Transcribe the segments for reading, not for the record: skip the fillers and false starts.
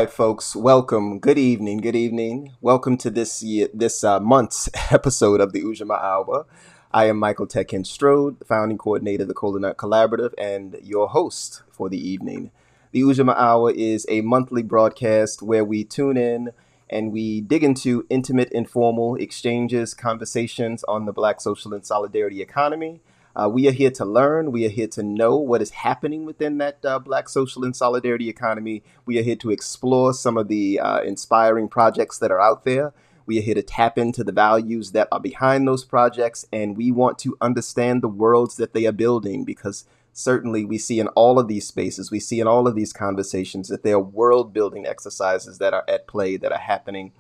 right, folks. Welcome. Good evening. Good evening. Welcome to this month's episode of the Ujamaa Hour. I am Michael Tekin Strode, the founding coordinator of the Cola Nut Collaborative, and your host for the evening. The Ujamaa Hour is a monthly broadcast where we tune in and we dig into intimate, informal exchanges, conversations on the Black social and solidarity economy. We are here to learn. We are here to know what is happening within that Black social and solidarity economy. We are here to explore some of the inspiring projects that are out there. We are here to tap into the values that are behind those projects, and we want to understand the worlds that they are building, because certainly we see in all of these spaces, we see in all of these conversations that there are world building exercises that are at play, that are happening.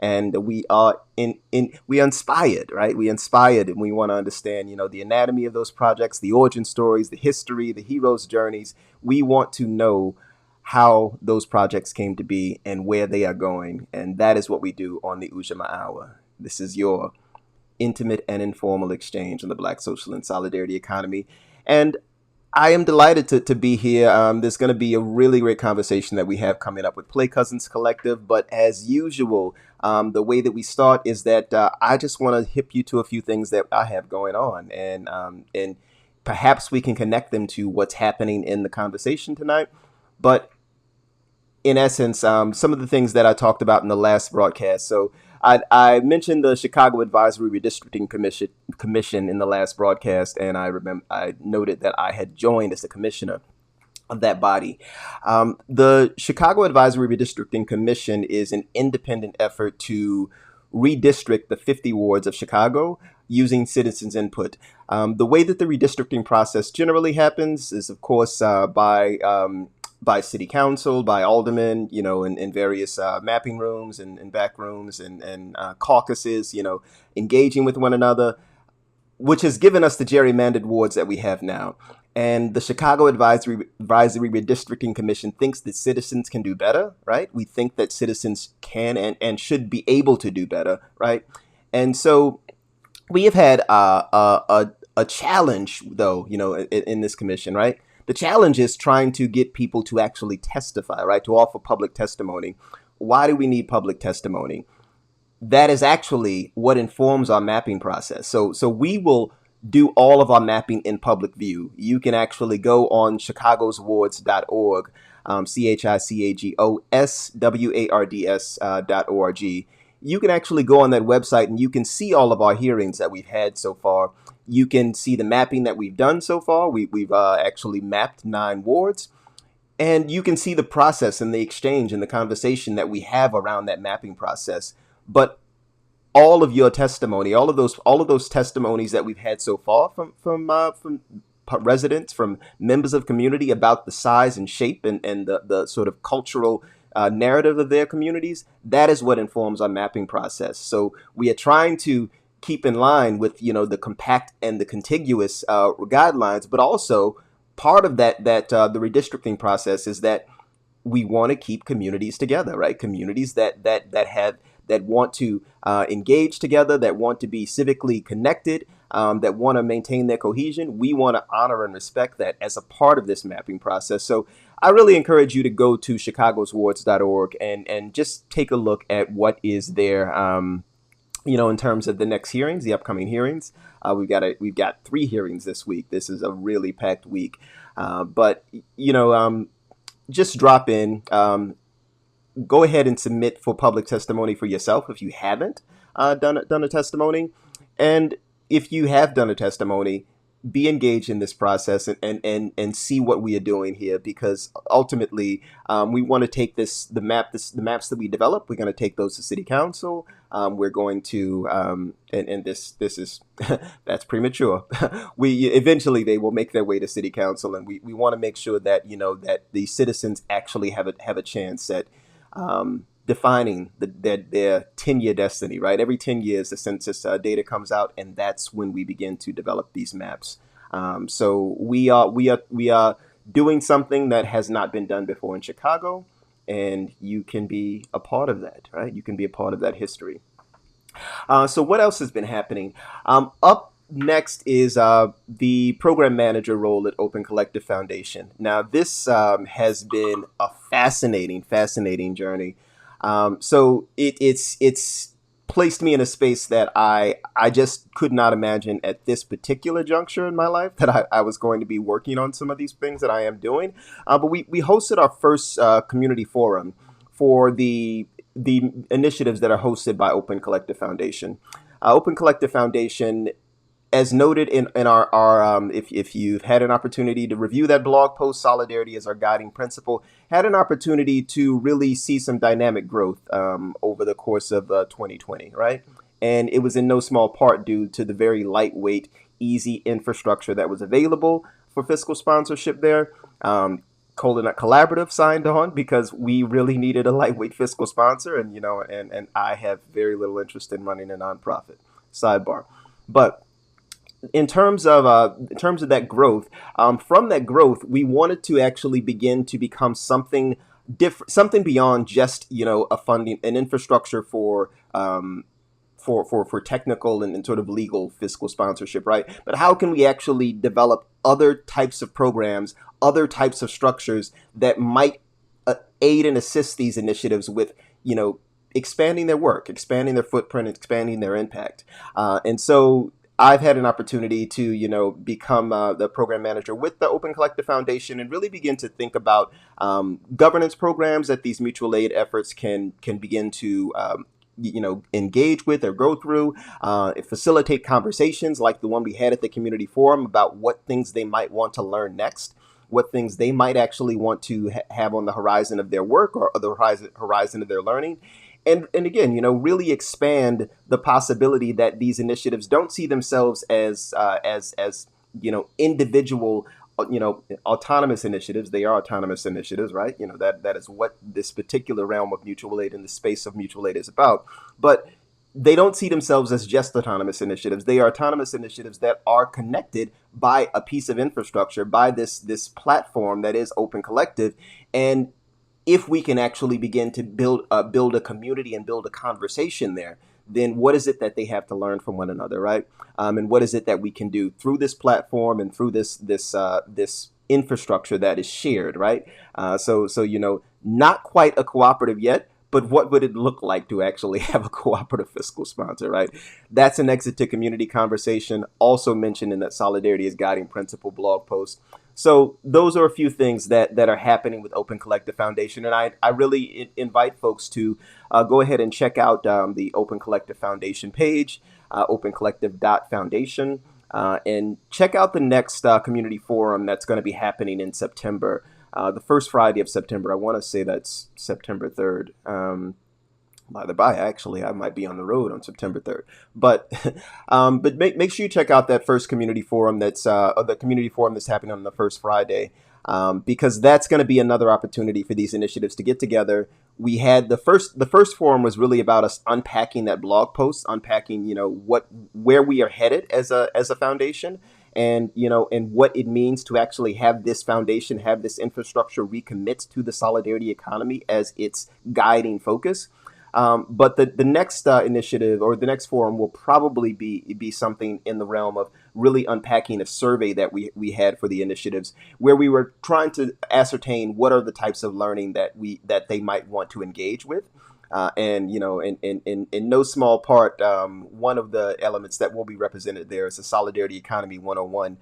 And we are we are inspired, right? We inspired, and we want to understand, the anatomy of those projects, the origin stories, the history, the heroes' journeys. We want to know how those projects came to be and where they are going. And that is what we do on the Ujamaa Hour. This is your intimate and informal exchange on the Black social and solidarity economy. And I am delighted to be here. There's going to be a really great conversation that we have coming up with Play Cousins Collective. But as usual, the way that we start is that I just want to hip you to a few things that I have going on. And perhaps we can connect them to what's happening in the conversation tonight. But in essence, some of the things that I talked about in the last broadcast. So I mentioned the Chicago Advisory Redistricting Commission in the last broadcast, and I noted that I had joined as the commissioner of that body. The Chicago Advisory Redistricting Commission is an independent effort to redistrict the 50 wards of Chicago using citizens' input. The way that the redistricting process generally happens is, of course, by city council, by aldermen, in various mapping rooms and back rooms and caucuses, engaging with one another, which has given us the gerrymandered wards that we have now. And the Chicago Advisory Redistricting Commission thinks that citizens can do better, right? We think that citizens can and should be able to do better, right? And so we have had a challenge, though, in this commission, right? The challenge is trying to get people to actually testify, right? To offer public testimony. Why do we need public testimony? That is actually what informs our mapping process. So we will do all of our mapping in public view. You can actually go on chicagoswards.org, CHICAGOSWARDS.org. You can actually go on that website and you can see all of our hearings that we've had so far. You can see the mapping that we've done so far. We've actually mapped 9 wards. And you can see the process and the exchange and the conversation that we have around that mapping process. But all of your testimony, all of those testimonies that we've had so far from residents, from members of community about the size and shape and the sort of cultural narrative of their communities, that is what informs our mapping process. So we are trying to keep in line with, the compact and the contiguous guidelines, but also part of that the redistricting process is that we want to keep communities together, right? Communities that want to engage together, that want to be civically connected, that want to maintain their cohesion. We want to honor and respect that as a part of this mapping process. So I really encourage you to go to chicagoswards.org and just take a look at what is there, in terms of the next hearings, the upcoming hearings. We've got 3 hearings this week. This is a really packed week. But just drop in. Go ahead and submit for public testimony for yourself if you haven't done a testimony. And if you have done a testimony, be engaged in this process and see what we are doing here, because ultimately we want to take the maps that we develop. We're going to take those to city council. We're going to and this is that's premature. We eventually they will make their way to city council, and we want to make sure that that the citizens actually have a chance at defining their 10-year destiny, right? Every 10 years, the census data comes out, and that's when we begin to develop these maps. So we are doing something that has not been done before in Chicago, and you can be a part of that, right? You can be a part of that history. So what else has been happening? Up next is the program manager role at Open Collective Foundation. Now, this has been a fascinating journey. It's placed me in a space that I just could not imagine at this particular juncture in my life that I was going to be working on some of these things that I am doing. But we hosted our first community forum for the initiatives that are hosted by Open Collective Foundation. Open Collective Foundation, as noted in our if you've had an opportunity to review that blog post, solidarity as our guiding principle, had an opportunity to really see some dynamic growth over the course of 2020, right? And it was in no small part due to the very lightweight, easy infrastructure that was available for fiscal sponsorship there. Cola Collaborative signed on because we really needed a lightweight fiscal sponsor, and and I have very little interest in running a nonprofit. Sidebar, but in terms of that growth, from that growth, we wanted to actually begin to become something different, something beyond just a funding, an infrastructure for for technical and sort of legal fiscal sponsorship, right? But how can we actually develop other types of programs, other types of structures that might aid and assist these initiatives with, expanding their work, expanding their footprint, expanding their impact. And so I've had an opportunity to, become the program manager with the Open Collective Foundation and really begin to think about governance programs that these mutual aid efforts can begin to engage with or go through, facilitate conversations like the one we had at the community forum about what things they might want to learn next, what things they might actually want to have on the horizon of their work or the horizon of their learning. And again, really expand the possibility that these initiatives don't see themselves as individual, autonomous initiatives. They are autonomous initiatives, right? That is what this particular realm of mutual aid and the space of mutual aid is about. But they don't see themselves as just autonomous initiatives. They are autonomous initiatives that are connected by a piece of infrastructure, by this platform that is Open Collective. And if we can actually begin to build a community and build a conversation there, then what is it that they have to learn from one another, right? And what is it that we can do through this platform and through this infrastructure that is shared, right? So not quite a cooperative yet, but what would it look like to actually have a cooperative fiscal sponsor, right? That's an exit to community conversation, also mentioned in that Solidarity is Guiding Principle blog post. So those are a few things that are happening with Open Collective Foundation. And I really invite folks to go ahead and check out the Open Collective Foundation page, opencollective.foundation, and check out the next community forum that's going to be happening in September. The first Friday of September. I want to say that's September 3rd. By the by, actually, I might be on the road on September 3rd. But make sure you check out that first community forum that's the community forum that's happening on the first Friday, because that's going to be another opportunity for these initiatives to get together. We had the first forum was really about us unpacking that blog post, unpacking where we are headed as a foundation. And and what it means to actually have this foundation, have this infrastructure recommit to the solidarity economy as its guiding focus. But the next initiative or the next forum will probably be something in the realm of really unpacking a survey that we had for the initiatives, where we were trying to ascertain what are the types of learning that they might want to engage with. And in no small part, one of the elements that will be represented there is a Solidarity Economy 101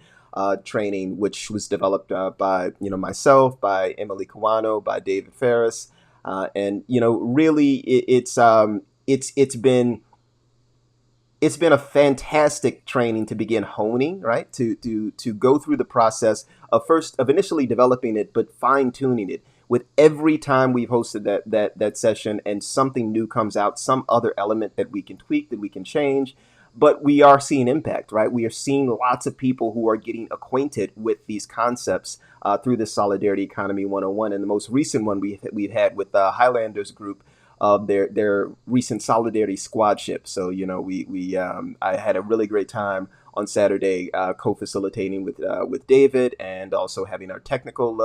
training, which was developed by myself, by Emily Kawano, by David Ferris, and really it's been a fantastic training to begin honing, right? To go through the process of initially developing it, but fine tuning it. With every time we've hosted that session and something new comes out, some other element that we can tweak, that we can change, but we are seeing impact, right? We are seeing lots of people who are getting acquainted with these concepts through the Solidarity Economy 101. And the most recent one we've had with the Highlanders group of their recent Solidarity Squadship. So, I had a really great time on Saturday, co-facilitating with David, and also having our technical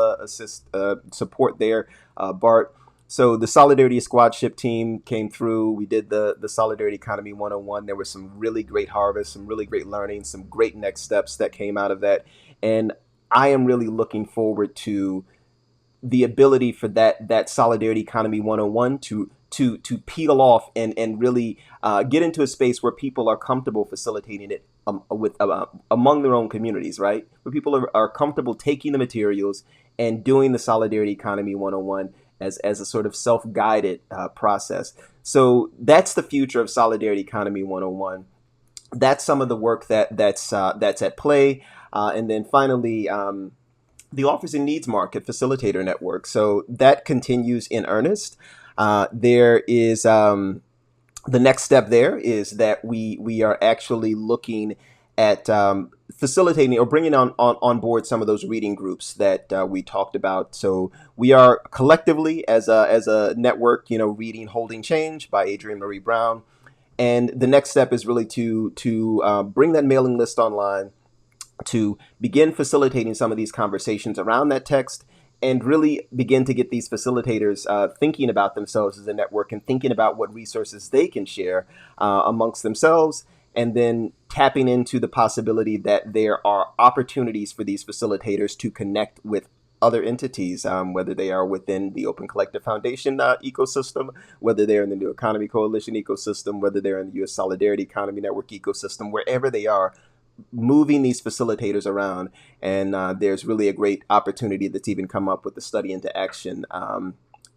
support there, Bart. So the Solidarity Squad ship team came through. We did the Solidarity Economy 101. There were some really great harvests, some really great learning, some great next steps that came out of that. And I am really looking forward to the ability for that Solidarity Economy 101 to peel off and really get into a space where people are comfortable facilitating it with among their own communities, right? Where people are comfortable taking the materials and doing the Solidarity Economy 101 as a sort of self-guided process. So that's the future of Solidarity Economy 101. That's some of the work that's at play. And then finally, the Offers and Needs Market Facilitator Network. So that continues in earnest. There is the next step there is that we are actually looking at facilitating or bringing on board some of those reading groups that we talked about. So we are collectively as a network, reading Holding Change by Adrienne Marie Brown. And the next step is really to bring that mailing list online, to begin facilitating some of these conversations around that text, and really begin to get these facilitators thinking about themselves as a network and thinking about what resources they can share amongst themselves, and then tapping into the possibility that there are opportunities for these facilitators to connect with other entities, whether they are within the Open Collective Foundation ecosystem, whether they're in the New Economy Coalition ecosystem, whether they're in the U.S. Solidarity Economy Network ecosystem, wherever they are, moving these facilitators around. And there's really a great opportunity that's even come up with the Study into Action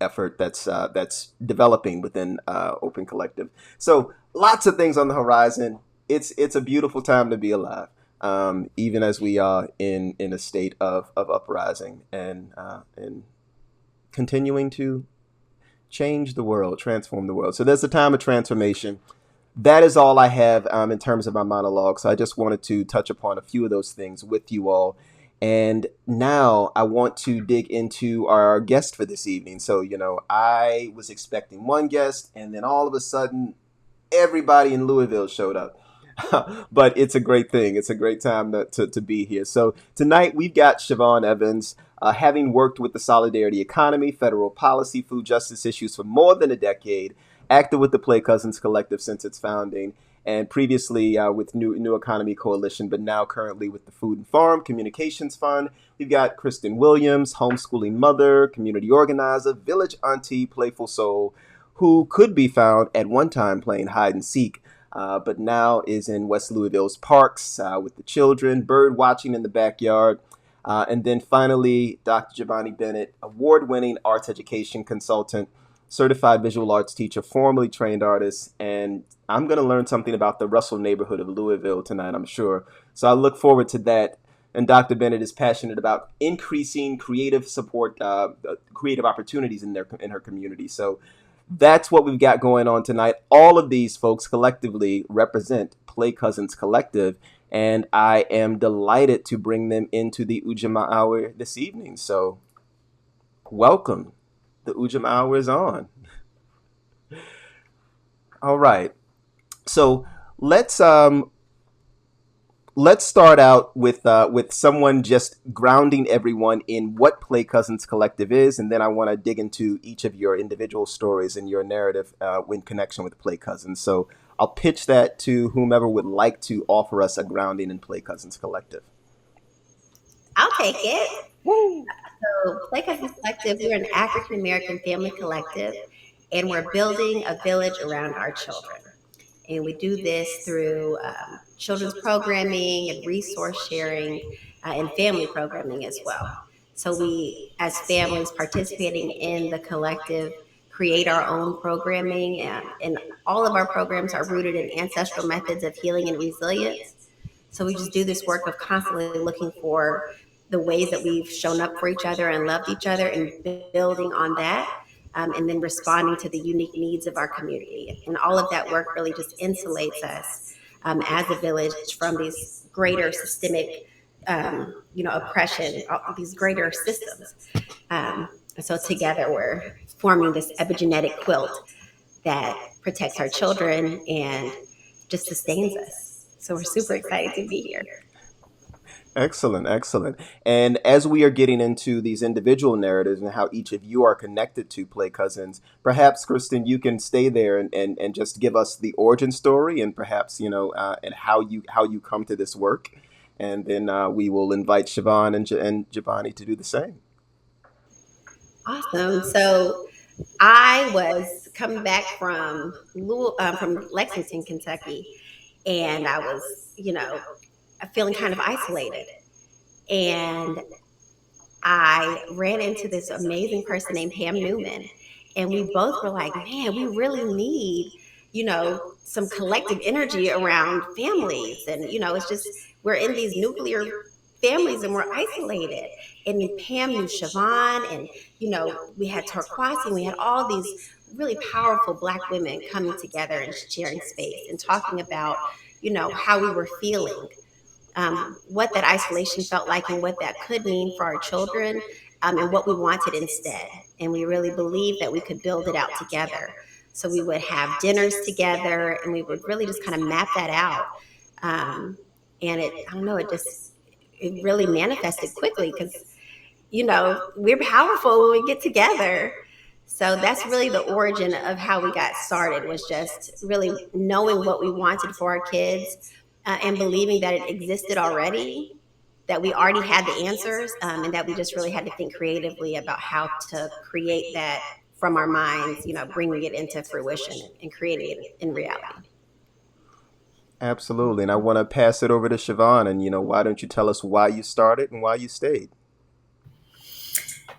effort that's developing within Open Collective. So lots of things on the horizon. It's a beautiful time to be alive, even as we are in a state of uprising and continuing to change the world, transform the world. So there's a time of transformation. That is all I have in terms of my monologue. So I just wanted to touch upon a few of those things with you all. And now I want to dig into our guest for this evening. So, I was expecting one guest, and then all of a sudden, everybody in Louisville showed up. But it's a great thing. It's a great time to be here. So tonight we've got Shavaun Evans, having worked with the Solidarity Economy, federal policy, food justice issues for more than a decade, active with the Play Cousins Collective since its founding, and previously with New Economy Coalition, but now currently with the Food and Farm Communications Fund. We've got Kristen Williams, homeschooling mother, community organizer, village auntie, playful soul, who could be found at one time playing hide and seek, but now is in West Louisville's parks with the children, bird watching in the backyard. And then finally, Dr. Jabani Bennett, award-winning arts education consultant, certified visual arts teacher, formerly trained artist, and I'm going to learn something about the Russell neighborhood of Louisville tonight, I'm sure. So I look forward to that. And Dr. Bennett is passionate about increasing creative support, creative opportunities in her community. So that's what we've got going on tonight. All of these folks collectively represent Play Cousins Collective, and I am delighted to bring them into the Ujamaa Hour this evening. So welcome. The Ujamaa Hour is on. All right. So let's start out with someone just grounding everyone in what Play Cousins Collective is, and then I want to dig into each of your individual stories and your narrative in connection with Play Cousins. So I'll pitch that to whomever would like to offer us a grounding in Play Cousins Collective. I'll take it. Woo. So, Play Cousins Collective, we're an African American family collective, and we're building a village around our children. And we do this through children's programming and resource sharing and family programming as well. So we, as families participating in the collective, create our own programming, and all of our programs are rooted in ancestral methods of healing and resilience. So we just do this work of constantly looking for the ways that we've shown up for each other and loved each other and building on that. And then responding to the unique needs of our community. And all of that work really just insulates us as a village from these greater systemic, oppression, these greater systems. So together we're forming this epigenetic quilt that protects our children and just sustains us. So we're super excited to be here. Excellent, excellent. And as we are getting into these individual narratives and how each of you are connected to Play Cousins, perhaps, Kristen, you can stay there and just give us the origin story and perhaps, and how you come to this work. And then we will invite Siobhan and Jabani to do the same. Awesome. So I was coming back from Lexington, Kentucky, and I was, you know, feeling kind of isolated. And I ran into this amazing person named Pam Newman. And we both were like, man, we really need, some collective energy around families. And, it's just, we're in these nuclear families and we're isolated. And then Pam knew Shavaun, and, we had Torquasi, and we had all these really powerful Black women coming together and sharing space and talking about, how we were feeling, what that isolation felt like and what that could mean for our children, and what we wanted instead. And we really believed that we could build it out together. So we would have dinners together and we would really just kind of map that out. And I don't know, it really manifested quickly because, we're powerful when we get together. So that's really the origin of how we got started, was just really knowing what we wanted for our kids, and believing that it existed already, that we already had the answers, and that we just really had to think creatively about how to create that from our minds, bringing it into fruition and creating it in reality. Absolutely. And I want to pass it over to Siobhan. And, why don't you tell us why you started and why you stayed?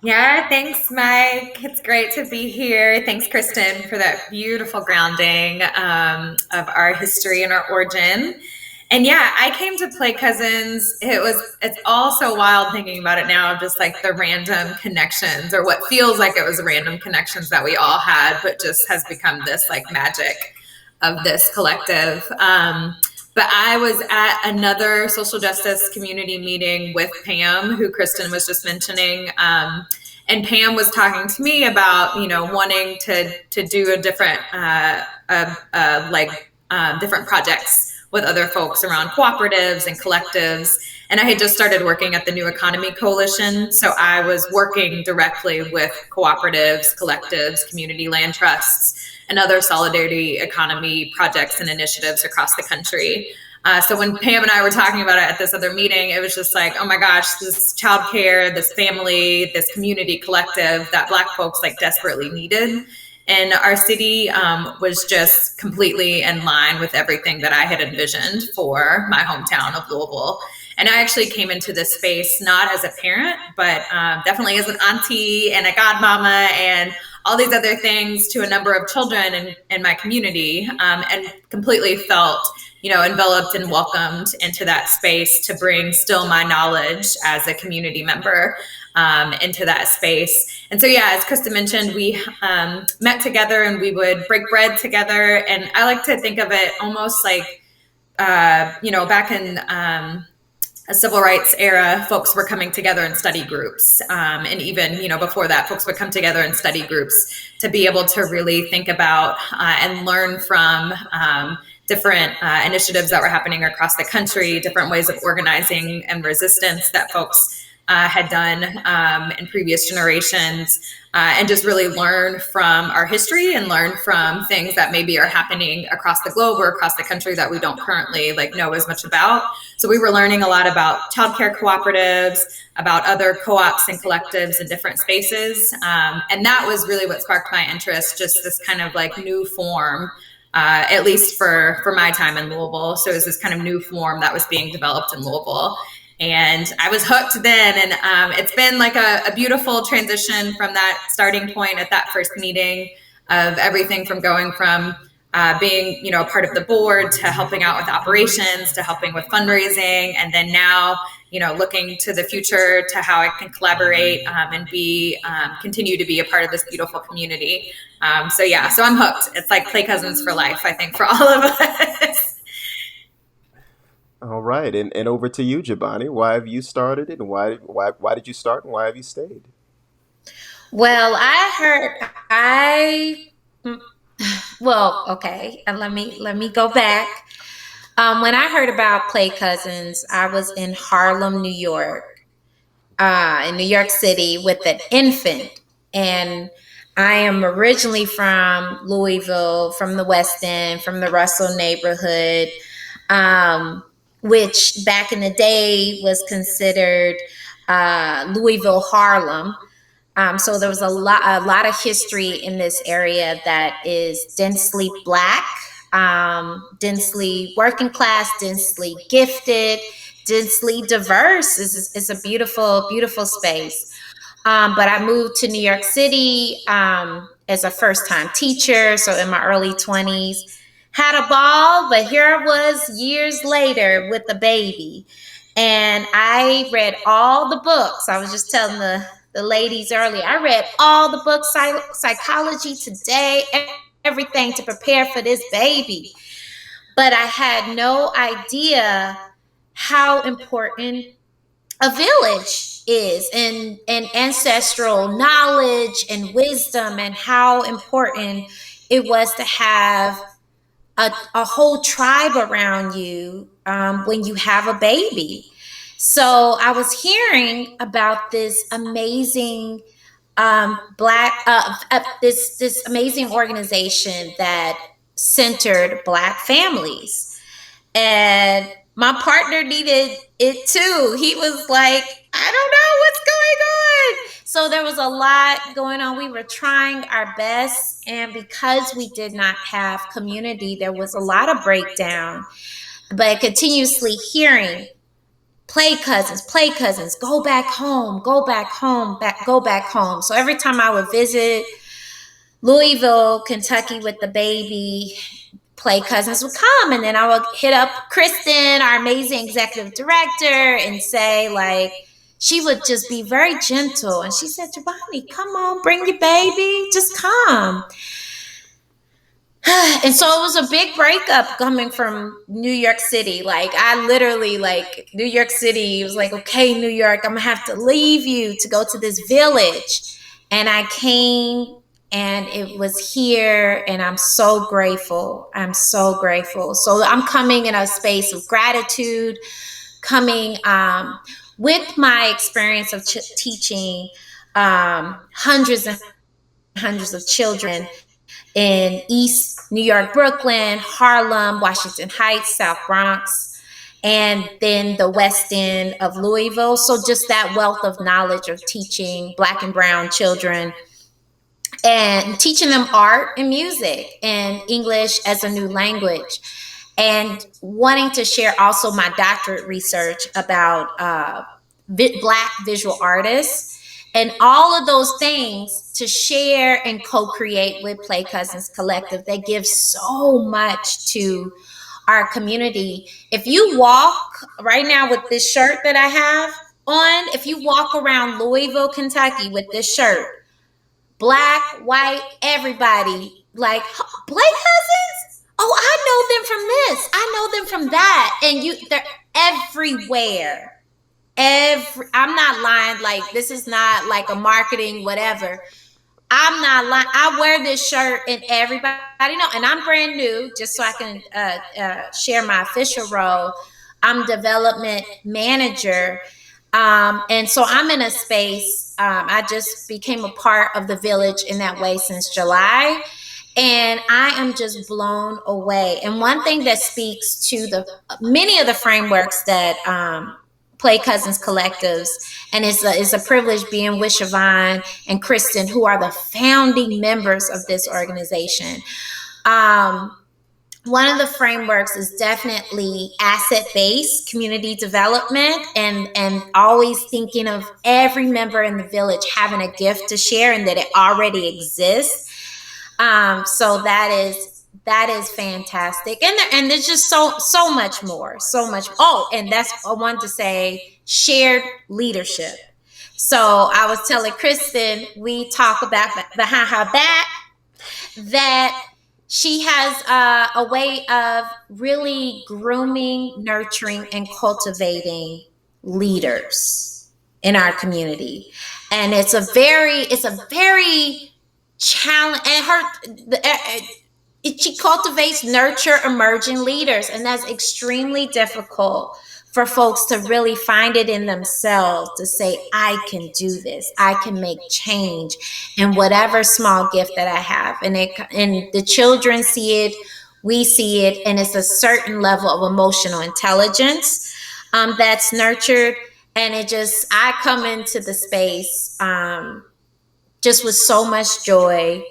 Yeah, thanks, Mike. It's great to be here. Thanks, Kristen, for that beautiful grounding of our history and our origin. And yeah, I came to Play Cousins. It's all so wild thinking about it now, just like the random connections, or what feels like it was random connections that we all had, but just has become this like magic of this collective. But I was at another social justice community meeting with Pam, who Kristen was just mentioning. And Pam was talking to me about, wanting to do a different, different projects with other folks around cooperatives and collectives. And I had just started working at the New Economy Coalition. So I was working directly with cooperatives, collectives, community land trusts, and other solidarity economy projects and initiatives across the country. So when Pam and I were talking about it at this other meeting, it was just like, oh my gosh, this childcare, this family, this community collective that Black folks like desperately needed. And our city was just completely in line with everything that I had envisioned for my hometown of Louisville. And I actually came into this space not as a parent, but definitely as an auntie and a godmama and all these other things to a number of children in my community, and completely felt, enveloped and welcomed into that space to bring still my knowledge as a community member into that space. And so, yeah, as Krista mentioned, we met together and we would break bread together. And I like to think of it almost like, back in a civil rights era, folks were coming together in study groups. And even, before that, folks would come together in study groups to be able to really think about and learn from different initiatives that were happening across the country, different ways of organizing and resistance that folks had done in previous generations, and just really learn from our history and learn from things that maybe are happening across the globe or across the country that we don't currently know as much about. So we were learning a lot about childcare cooperatives, about other co-ops and collectives in different spaces. And that was really what sparked my interest, just this kind of new form, at least for my time in Louisville. So it was this kind of new form that was being developed in Louisville. And I was hooked then. And it's been like a beautiful transition from that starting point at that first meeting of everything from going from being, a part of the board to helping out with operations to helping with fundraising. And then now, looking to the future to how I can collaborate and continue to be a part of this beautiful community. So I'm hooked. It's like Play Cousins for life, I think, for all of us. All right, and over to you, Jabani. Why have you started it, and why did you start, and why have you stayed? Well, okay, and let me go back. When I heard about Play Cousins, I was in Harlem, New York, in New York City with an infant. And I am originally from Louisville, from the West End, from the Russell neighborhood, which back in the day was considered Louisville, Harlem. So there was a lot of history in this area that is densely Black, densely working class, densely gifted, densely diverse. It's a beautiful, beautiful space. But I moved to New York City as a first time teacher, so in my early 20s. Had a ball, but here I was years later with a baby. And I read all the books. I was just telling the ladies earlier, I read all the books, Psychology Today, everything to prepare for this baby. But I had no idea how important a village is, and ancestral knowledge and wisdom, and how important it was to have a whole tribe around you when you have a baby. So I was hearing about this amazing this amazing organization that centered Black families. And my partner needed it too. He was like, I don't know what's going on. So there was a lot going on. We were trying our best. And because we did not have community, there was a lot of breakdown. But continuously hearing, play cousins, go back home, go back home, go back home. So every time I would visit Louisville, Kentucky with the baby, Play Cousins would come, and then I would hit up Kristen, our amazing executive director, and say, like, she would just be very gentle. And she said, Jabani, come on, bring your baby, just come. And so it was a big breakup coming from New York City. Like, I literally, like, New York City was like, okay, New York, I'm gonna have to leave you to go to this village. And I came, and it was here, and I'm so grateful. I'm so grateful. So I'm coming in a space of gratitude, coming with my experience of teaching hundreds and hundreds of children in East New York, Brooklyn, Harlem, Washington Heights, South Bronx, and then the West End of Louisville. So just that wealth of knowledge of teaching Black and brown children and teaching them art and music and English as a new language, and wanting to share also my doctorate research about Black visual artists and all of those things to share and co-create with Play Cousins Collective. They give so much to our community. If you walk right now with this shirt that I have on, if you walk around Louisville, Kentucky with this shirt, Black, white, everybody, like, Play Cousins? Oh, I know them from this. I know them from that. And they're everywhere. I'm not lying. Like, this is not like a marketing whatever. I'm not lying. I wear this shirt and everybody know. And I'm brand new, just so I can share my official role. I'm development manager. And so I'm in a space. I just became a part of the village in that way since July. And I am just blown away. And one thing that speaks to the many of the frameworks that Play Cousins collectives, and it's a privilege being with Shavaun and Kristen, who are the founding members of this organization. One of the frameworks is definitely asset-based community development, and always thinking of every member in the village having a gift to share and that it already exists. So that is fantastic. And there's just so much more, so much. Oh, and that's, I wanted to say, shared leadership. So I was telling Kristen, we talk about behind her back that she has a way of really grooming, nurturing, and cultivating leaders in our community. And it's a very challenge, and she cultivates nurture emerging leaders, and that's extremely difficult for folks to really find it in themselves to say, I can do this, I can make change in whatever small gift that I have. And the children see it, we see it, and it's a certain level of emotional intelligence that's nurtured. And I come into the space just with so much joy.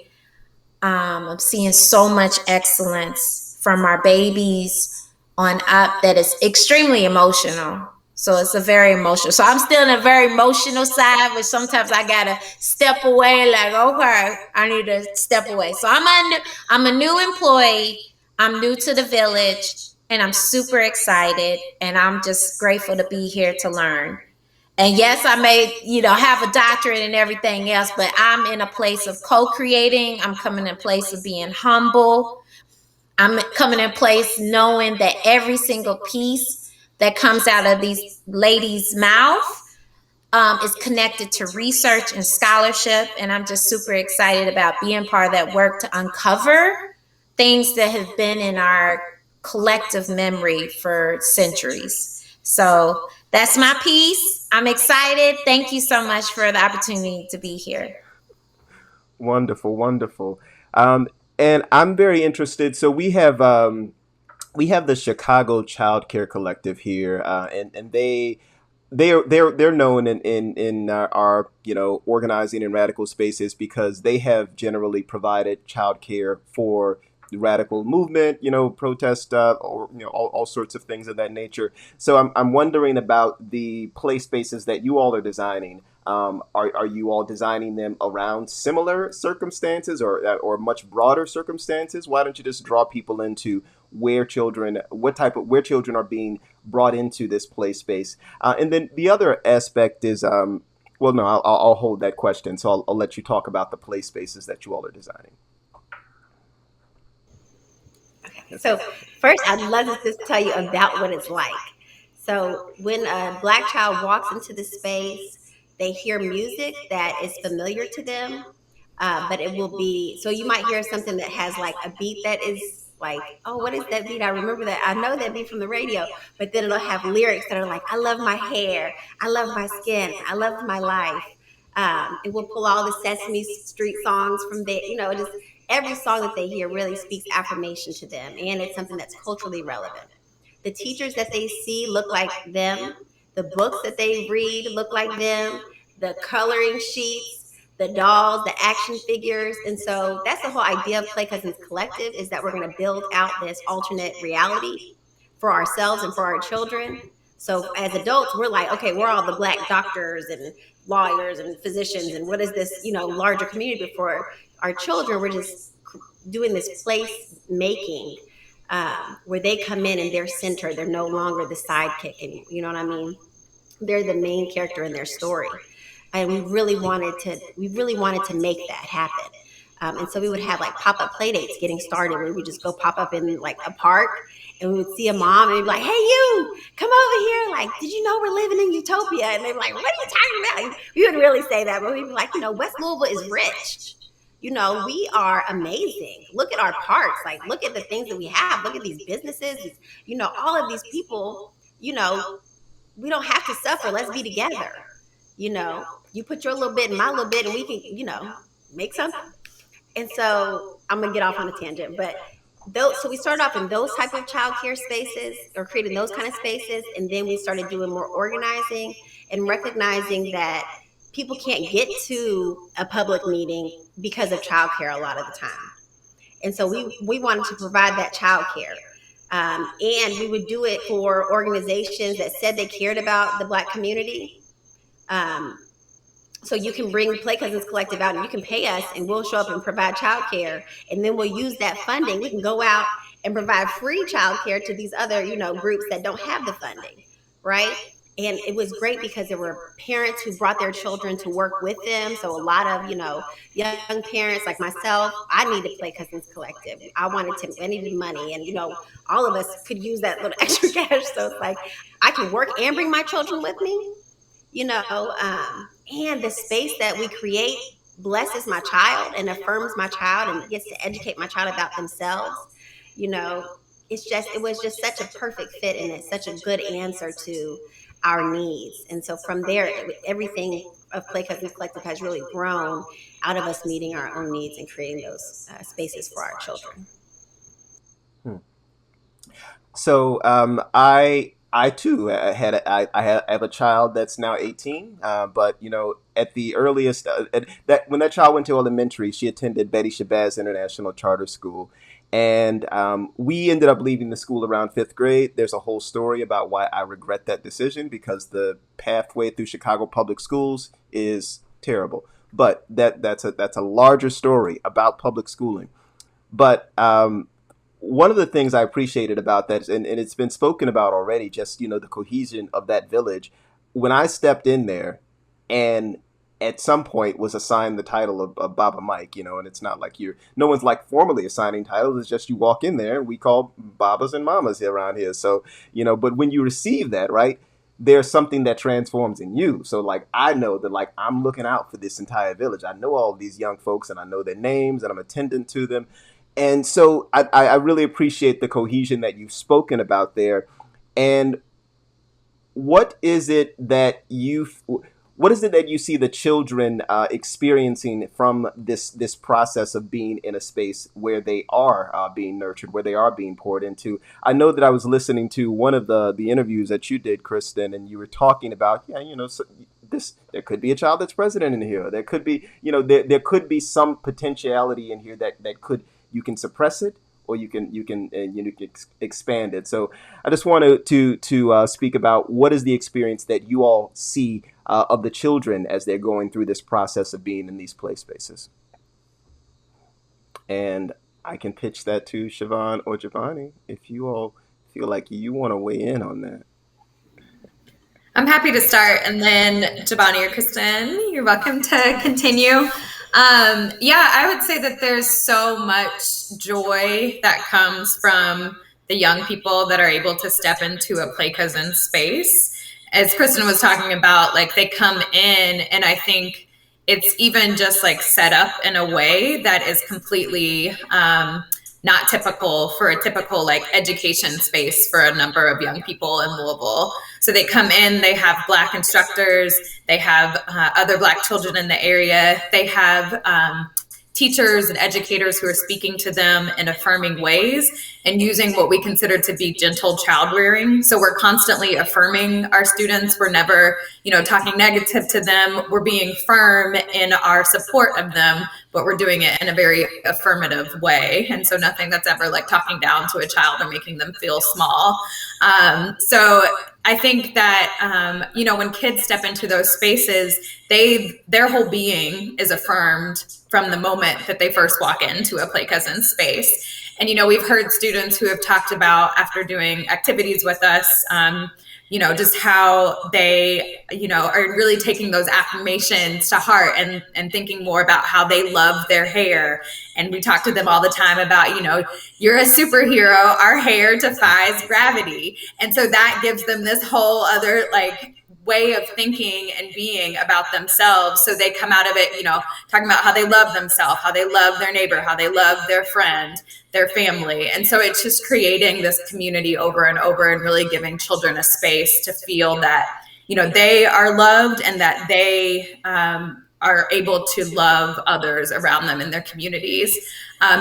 I'm seeing so much excellence from our babies on up that is extremely emotional. So it's a very emotional. So I'm still in a very emotional side, but sometimes I gotta step away. Like, okay, I need to step away. So I'm a new employee. I'm new to the village, and I'm super excited, and I'm just grateful to be here to learn. And yes, I may, have a doctorate and everything else, but I'm in a place of co-creating. I'm coming in a place of being humble. I'm coming in place knowing that every single piece that comes out of these ladies' mouth is connected to research and scholarship. And I'm just super excited about being part of that work to uncover things that have been in our collective memory for centuries. So that's my piece. I'm excited. Thank you so much for the opportunity to be here. Wonderful, wonderful. And I'm very interested. So we have the Chicago Childcare Collective here, and they're known in our organizing in radical spaces because they have generally provided childcare for the radical movement, protest, or all sorts of things of that nature. So I'm wondering about the play spaces that you all are designing. Are you all designing them around similar circumstances or much broader circumstances? Why don't you just draw people into where children are being brought into this play space? And then the other aspect is, well, no, I'll hold that question. So I'll let you talk about the play spaces that you all are designing. Okay. So first, I'd love to just tell you about what it's like. So when a Black child walks into the space, they hear music that is familiar to them, but it will be, so you might hear something that has like a beat that is like, oh, what is that beat? I remember that. I know that beat from the radio, but then it'll have lyrics that are like, I love my hair, I love my skin, I love my life. It will pull all the Sesame Street songs from there. Just every song that they hear really speaks affirmation to them, and it's something that's culturally relevant. The teachers that they see look like them. The books that they read look like them. The coloring sheets, the dolls, the action figures. And so that's the whole idea of Play Cousins Collective, is that we're going to build out this alternate reality for ourselves and for our children. So as adults, we're like, okay, we're all the Black doctors and lawyers and physicians, and what is this, larger community? But for our children, we're just doing this place making where they come in and they're centered. They're no longer the sidekick, and you know what I mean? They're the main character in their story. And we really wanted to make that happen. And so we would have like pop-up play dates getting started, where we would just go pop up in like a park, and we would see a mom and we'd be like, hey, you, come over here. Like, did you know we're living in utopia? And they'd be like, what are you talking about? We wouldn't really say that, but we'd be like, West Louisville is rich. We are amazing. Look at our parks. Like, look at the things that we have. Look at these businesses. All of these people, we don't have to suffer. Let's be together. You put your little bit in my little bit, and we can, make something. And so I'm going to get off on a tangent, but so we started off in those type of childcare spaces, or creating those kind of spaces. And then we started doing more organizing and recognizing that people can't get to a public meeting because of childcare a lot of the time. And so we wanted to provide that childcare. And we would do it for organizations that said they cared about the Black community. So you can bring Play Cousins Collective out, and you can pay us, and we'll show up and provide childcare. And then we'll use that funding. We can go out and provide free childcare to these other, groups that don't have the funding, right? And it was great because there were parents who brought their children to work with them. So a lot of, young parents like myself, I needed Play Cousins Collective. I needed money, and, all of us could use that little extra cash. So it's like, I can work and bring my children with me, and the space that we create blesses my child and affirms my child and gets to educate my child about themselves, you know, it was just such a perfect fit, and it's such a good answer to our needs. And so from there, everything of Play Cousins Collective has really grown out of us meeting our own needs and creating those spaces for our children. So I too I have a child that's now 18, but at the earliest that when that child went to elementary, she attended Betty Shabazz International Charter School, and we ended up leaving the school around fifth grade. There's a whole story about why I regret that decision, because the pathway through Chicago public schools is terrible. But that's a larger story about public schooling. But one of the things I appreciated about that, and it's been spoken about already, just, the cohesion of that village. When I stepped in there and at some point was assigned the title of Baba Mike, and it's not like no one's like formally assigning titles. It's just you walk in there and we call Babas and Mamas around here. So, but when you receive that, right, there's something that transforms in you. So like, I know that like I'm looking out for this entire village. I know all of these young folks and I know their names and I'm attending to them. And so I really appreciate the cohesion that you've spoken about there. And what is it that you see the children experiencing from this process of being in a space where they are being nurtured, where they are being poured into? I know that I was listening to one of the interviews that you did, Kristen, and you were talking about, there could be a child that's president in here. There could be, there could be some potentiality in here that could, you can suppress it, or you can expand it. So I just wanted to speak about what is the experience that you all see of the children as they're going through this process of being in these play spaces. And I can pitch that to Shavaun or Jabani if you all feel like you want to weigh in on that. I'm happy to start, and then Jabani or Kristen, you're welcome to continue. I would say that there's so much joy that comes from the young people that are able to step into a Play Cousins space. As Kristen was talking about, like, they come in, and I think it's even just like set up in a way that is completely not typical for a typical like education space for a number of young people in Louisville. So they come in, they have Black instructors, they have other Black children in the area, they have teachers and educators who are speaking to them in affirming ways and using what we consider to be gentle child rearing. So we're constantly affirming our students. We're never, talking negative to them. We're being firm in our support of them, but we're doing it in a very affirmative way. And so nothing that's ever like talking down to a child or making them feel small. So I think that, when kids step into those spaces, their whole being is affirmed from the moment that they first walk into a Play Cousins space. And, we've heard students who have talked about, after doing activities with us, just how they, are really taking those affirmations to heart and thinking more about how they love their hair. And we talk to them all the time about, you're a superhero, our hair defies gravity. And so that gives them this whole other way of thinking and being about themselves. So they come out of it, talking about how they love themselves, how they love their neighbor, how they love their friend, their family. And so it's just creating this community over and over and really giving children a space to feel that, they are loved and that they are able to love others around them in their communities.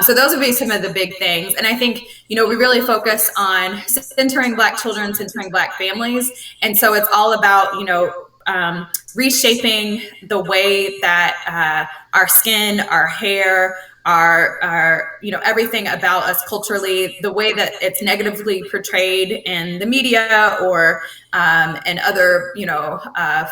So those would be some of the big things. And I think, we really focus on centering Black children, centering Black families. And so it's all about, reshaping the way that our skin, our hair, our everything about us culturally, the way that it's negatively portrayed in the media or and other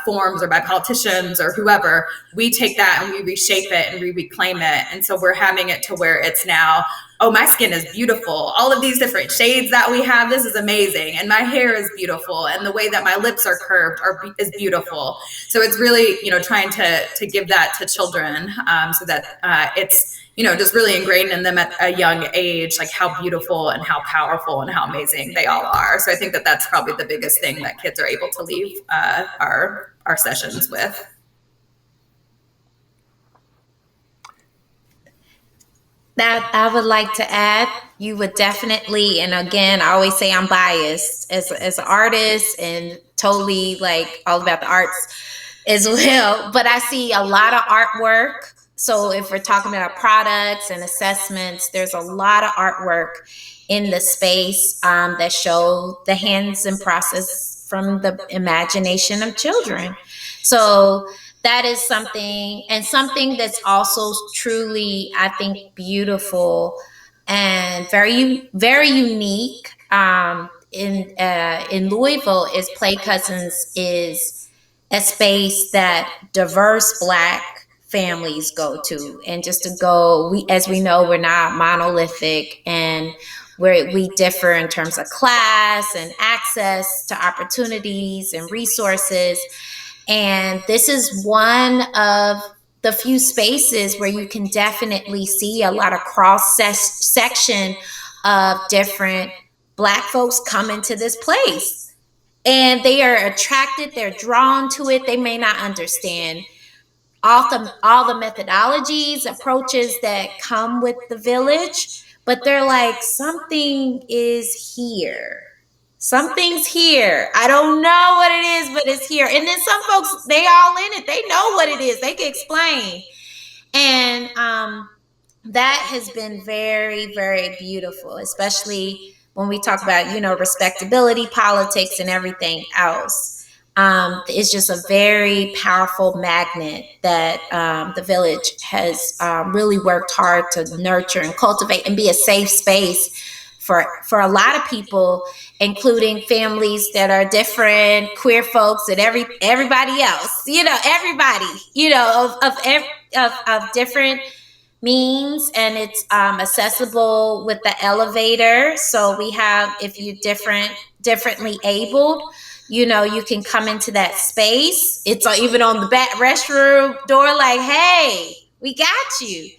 forms, or by politicians or whoever, we take that and we reshape it and we reclaim it. And so we're having it to where it's now, oh, my skin is beautiful. All of these different shades that we have, this is amazing. And my hair is beautiful. And the way that my lips are curved is beautiful. So it's really, trying to give that to children so that it's, just really ingrained in them at a young age, like how beautiful and how powerful and how amazing they all are. So I think that that's probably the biggest thing that kids are able to leave our sessions with. That I would like to add, you would definitely, and again, I always say I'm biased as an artist and totally like all about the arts as well. But I see a lot of artwork. So if we're talking about products and assessments, there's a lot of artwork in the space that show the hands and process from the imagination of children. So that is something, and something that's also truly, I think, beautiful and very unique in Louisville is Play Cousins is a space that diverse Black families go to, and just to go, we, as we know, we're not monolithic, and we differ in terms of class and access to opportunities and resources. And this is one of the few spaces where you can definitely see a lot of cross section of different Black folks come into this place. And they are attracted, they're drawn to it. They may not understand all the methodologies, approaches that come with the village, but they're like, something is here. Something's here. I don't know what it is, but it's here. And then some folks, they all in it. They know what it is. They can explain. And that has been very beautiful, especially when we talk about, respectability, politics, and everything else. It's just a very powerful magnet that the village has really worked hard to nurture and cultivate and be a safe space for a lot of people, including families that are different, queer folks, and everybody else. Everybody. Of different means, and it's accessible with the elevator. So we have, if you're differently abled, you can come into that space. It's even on the back restroom door, like, hey, we got you.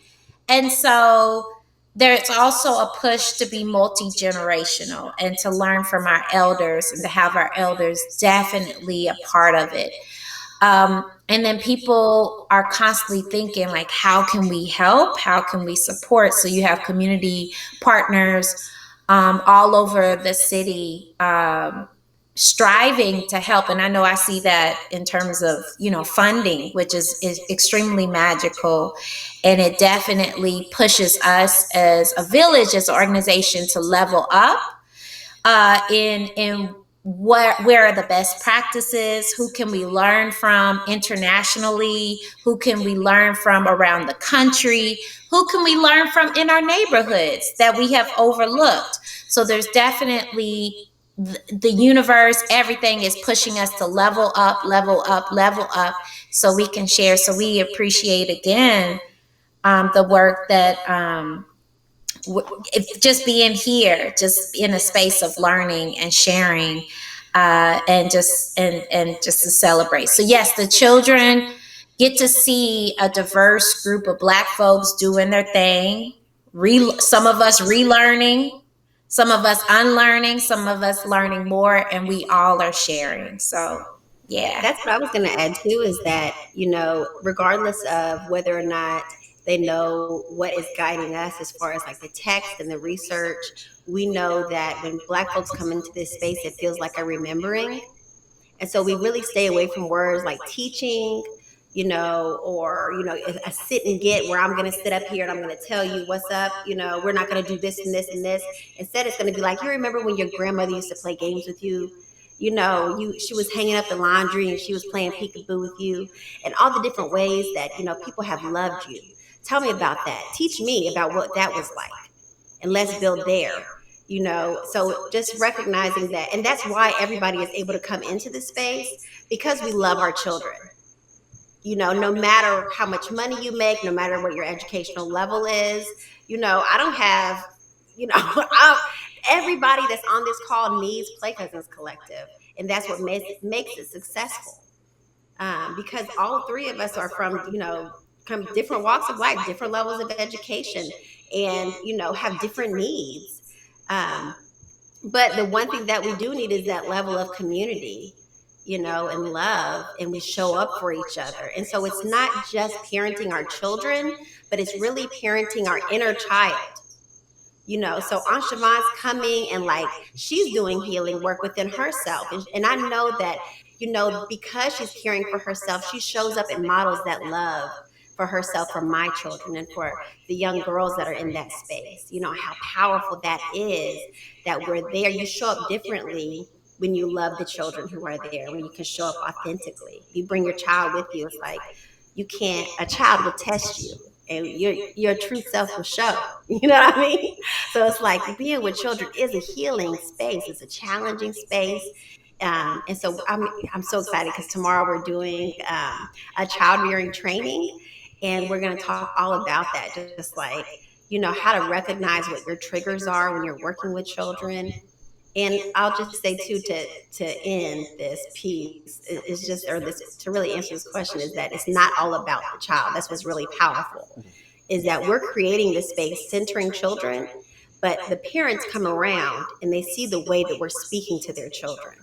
And so there's also a push to be multi-generational and to learn from our elders, and to have our elders definitely a part of it. And then people are constantly thinking, like, how can we help? How can we support? So you have community partners all over the city striving to help. And I know I see that in terms of, funding, which is extremely magical. And it definitely pushes us as a village, as an organization, to level up in where are the best practices, who can we learn from internationally, who can we learn from around the country, who can we learn from in our neighborhoods that we have overlooked. So there's definitely the universe, everything is pushing us to level up, so we can share. So we appreciate again the work that just being here, just in a space of learning and sharing, and just to celebrate. So yes, the children get to see a diverse group of Black folks doing their thing. Some of us relearning, some of us unlearning, some of us learning more, and we all are sharing. So yeah, That's what I was going to add too, is that, regardless of whether or not they know what is guiding us as far as like the text and the research, we know that when Black folks come into this space, it feels like a remembering. And so we really stay away from words like teaching, or, a sit and get, where I'm going to sit up here and I'm going to tell you what's up. We're not going to do this and this and this. Instead, it's going to be like, you remember when your grandmother used to play games with you? She was hanging up the laundry and she was playing peekaboo with you, and all the different ways that, people have loved you. Tell me about that. Teach me about what that was like. And let's build there. So just recognizing that. And that's why everybody is able to come into the space, because we love our children. No matter how much money you make, no matter what your educational level is, I don't have, everybody that's on this call needs Play Cousins Collective. And that's what makes it successful. Because all three of us are from, from different walks of life, different levels of education, and, have different needs. But the one thing that we do need is that level of community. and love, and we show up for each other. And so it's not just parenting our children, but it's really parenting our inner child. So Aunt Shavaun's coming, and like she's doing healing work within herself. And I know that, because she's caring for herself, she shows up and models that love for herself, for my children, and for the young girls that are in that space. How powerful that is, that we're there. You show up differently when you love the children who are there, when you can show up authentically. You bring your child with you. It's like a child will test you, and your true self will show. You know what I mean? So it's like being with children is a healing space. It's a challenging space. And so I'm so excited because tomorrow we're doing a child rearing training, and we're going to talk all about that. Just like, how to recognize what your triggers are when you're working with children. And I'll just say too, to end this piece is just, or this, to really answer this question, is that it's not all about the child. That's what's really powerful, is that we're creating this space centering children, but the parents come around and they see the way that we're speaking to their children,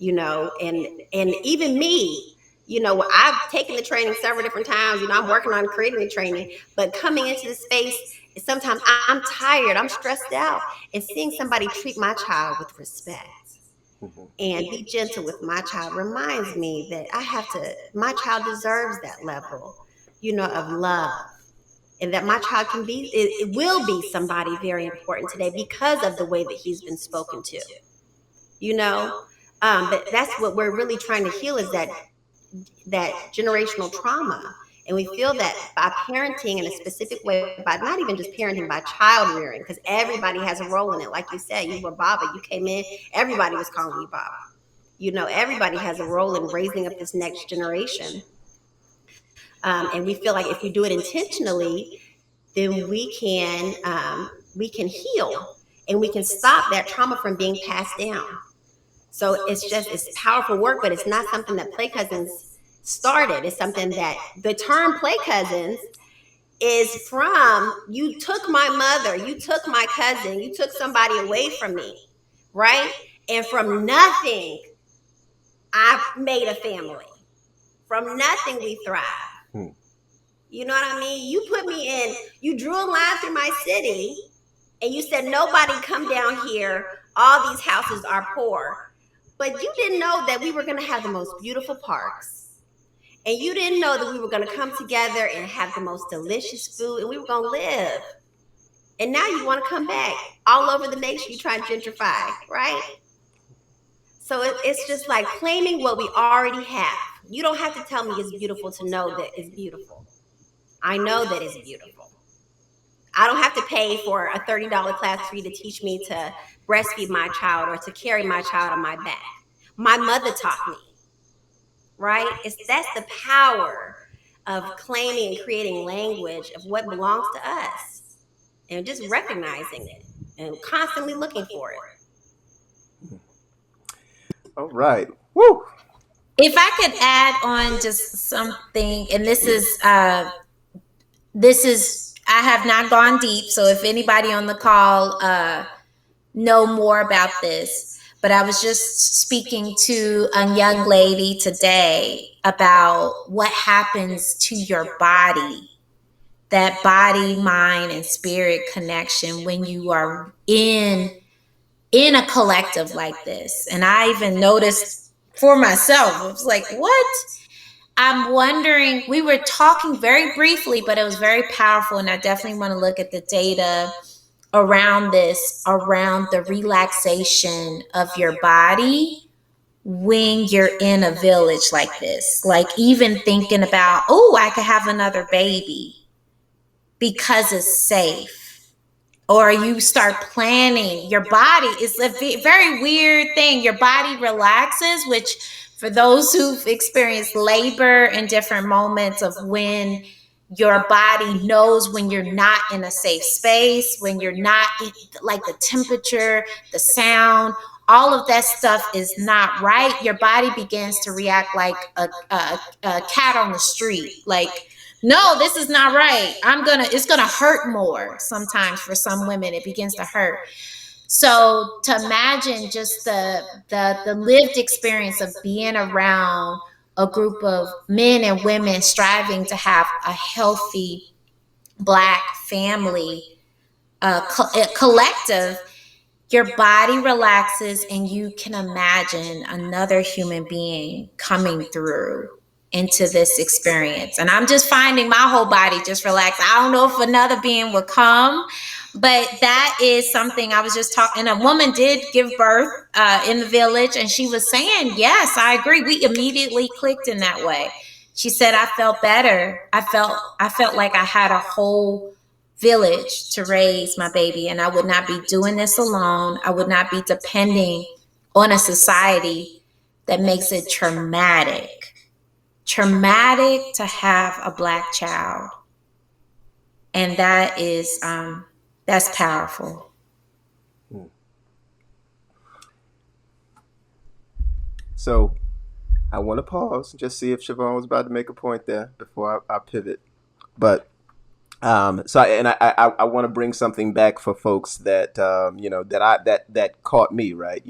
and even me, I've taken the training several different times. I'm working on creating the training, but coming into the space, sometimes I'm tired, I'm stressed out, and seeing somebody treat my child with respect and be gentle with my child reminds me that my child deserves that level, of love. And that my child it will be somebody very important today because of the way that he's been spoken to, but that's what we're really trying to heal, is that generational trauma. And we feel that by parenting in a specific way, by not even just parenting, by child rearing, because everybody has a role in it. Like you said, you were Baba, you came in, everybody was calling you Baba. Everybody has a role in raising up this next generation. And we feel like if we do it intentionally, then we can heal, and we can stop that trauma from being passed down. So it's powerful work, but it's not something that Play Cousins started. It's something that the term Play Cousins is from, you took my mother, you took my cousin, you took somebody away from me, right? And from nothing, I made a family. From nothing, we thrive. You know what I mean? You put me in, you drew a line through my city, and you said, nobody come down here. All these houses are poor. But you didn't know that we were going to have the most beautiful parks. And you didn't know that we were going to come together and have the most delicious food, and we were going to live. And now you want to come back all over the nation. You try to gentrify, right? So it's just like claiming what we already have. You don't have to tell me it's beautiful to know that it's beautiful. I know that it's beautiful. I don't have to pay for a $30 class fee to teach me to breastfeed my child or to carry my child on my back. My mother taught me, right? That's the power of claiming and creating language of what belongs to us, and just recognizing it and constantly looking for it. All right. Woo! If I could add on just something, and this is I have not gone deep, so if anybody on the call know more about this, but I was just speaking to a young lady today about what happens to your body, that body, mind, and spirit connection when you are in a collective like this. And I even noticed for myself, I was like, what? I'm wondering, we were talking very briefly, but it was very powerful. And I definitely want to look at the data around this, around the relaxation of your body when you're in a village like this. Like even thinking about, oh, I could have another baby because it's safe. Or you start planning, your body is a very weird thing. Your body relaxes, which for those who've experienced labor and different moments of when your body knows when you're not in a safe space, when you're not, like the temperature, the sound, all of that stuff is not right. Your body begins to react like a cat on the street. Like, no, this is not right. It's gonna hurt more sometimes for some women. It begins to hurt. So to imagine just the lived experience of being around a group of men and women striving to have a healthy Black family, collective, your body relaxes and you can imagine another human being coming through into this experience. And I'm just finding my whole body just relax. I don't know if another being will come, but that is something I was just talking. And a woman did give birth in the village, and she was saying, yes, I agree. We immediately clicked in that way. She said, I felt better. I felt like I had a whole village to raise my baby, and I would not be doing this alone. I would not be depending on a society that makes it traumatic to have a Black child. And that is that's powerful. So I want to pause and just see if Shavaun was about to make a point there before I pivot. But I want to bring something back for folks that that caught me, right?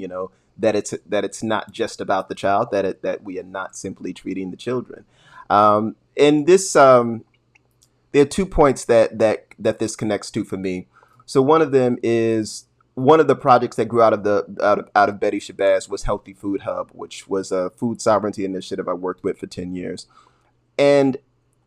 That it's not just about the child, that we are not simply treating the children. And this there are 2 points that this connects to for me. So one of them is one of the projects that grew out of Betty Shabazz was Healthy Food Hub, which was a food sovereignty initiative I worked with for 10 years. And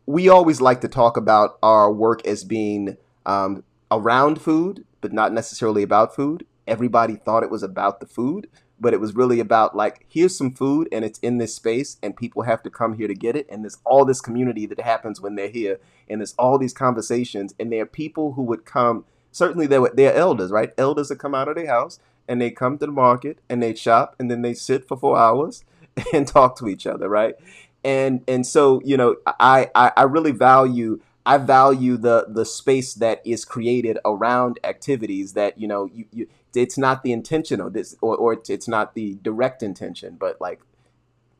we always like to talk about our work as being around food, but not necessarily about food. Everybody thought it was about the food, but it was really about, like, here's some food and it's in this space and people have to come here to get it. And there's all this community that happens when they're here. And there's all these conversations, and there are people who would come. Certainly they're elders, right? Elders that come out of their house and they come to the market and they shop and then they sit for 4 hours and talk to each other, right? And so, I really value the space that is created around activities that, it's not the intention of this, or it's not the direct intention, but like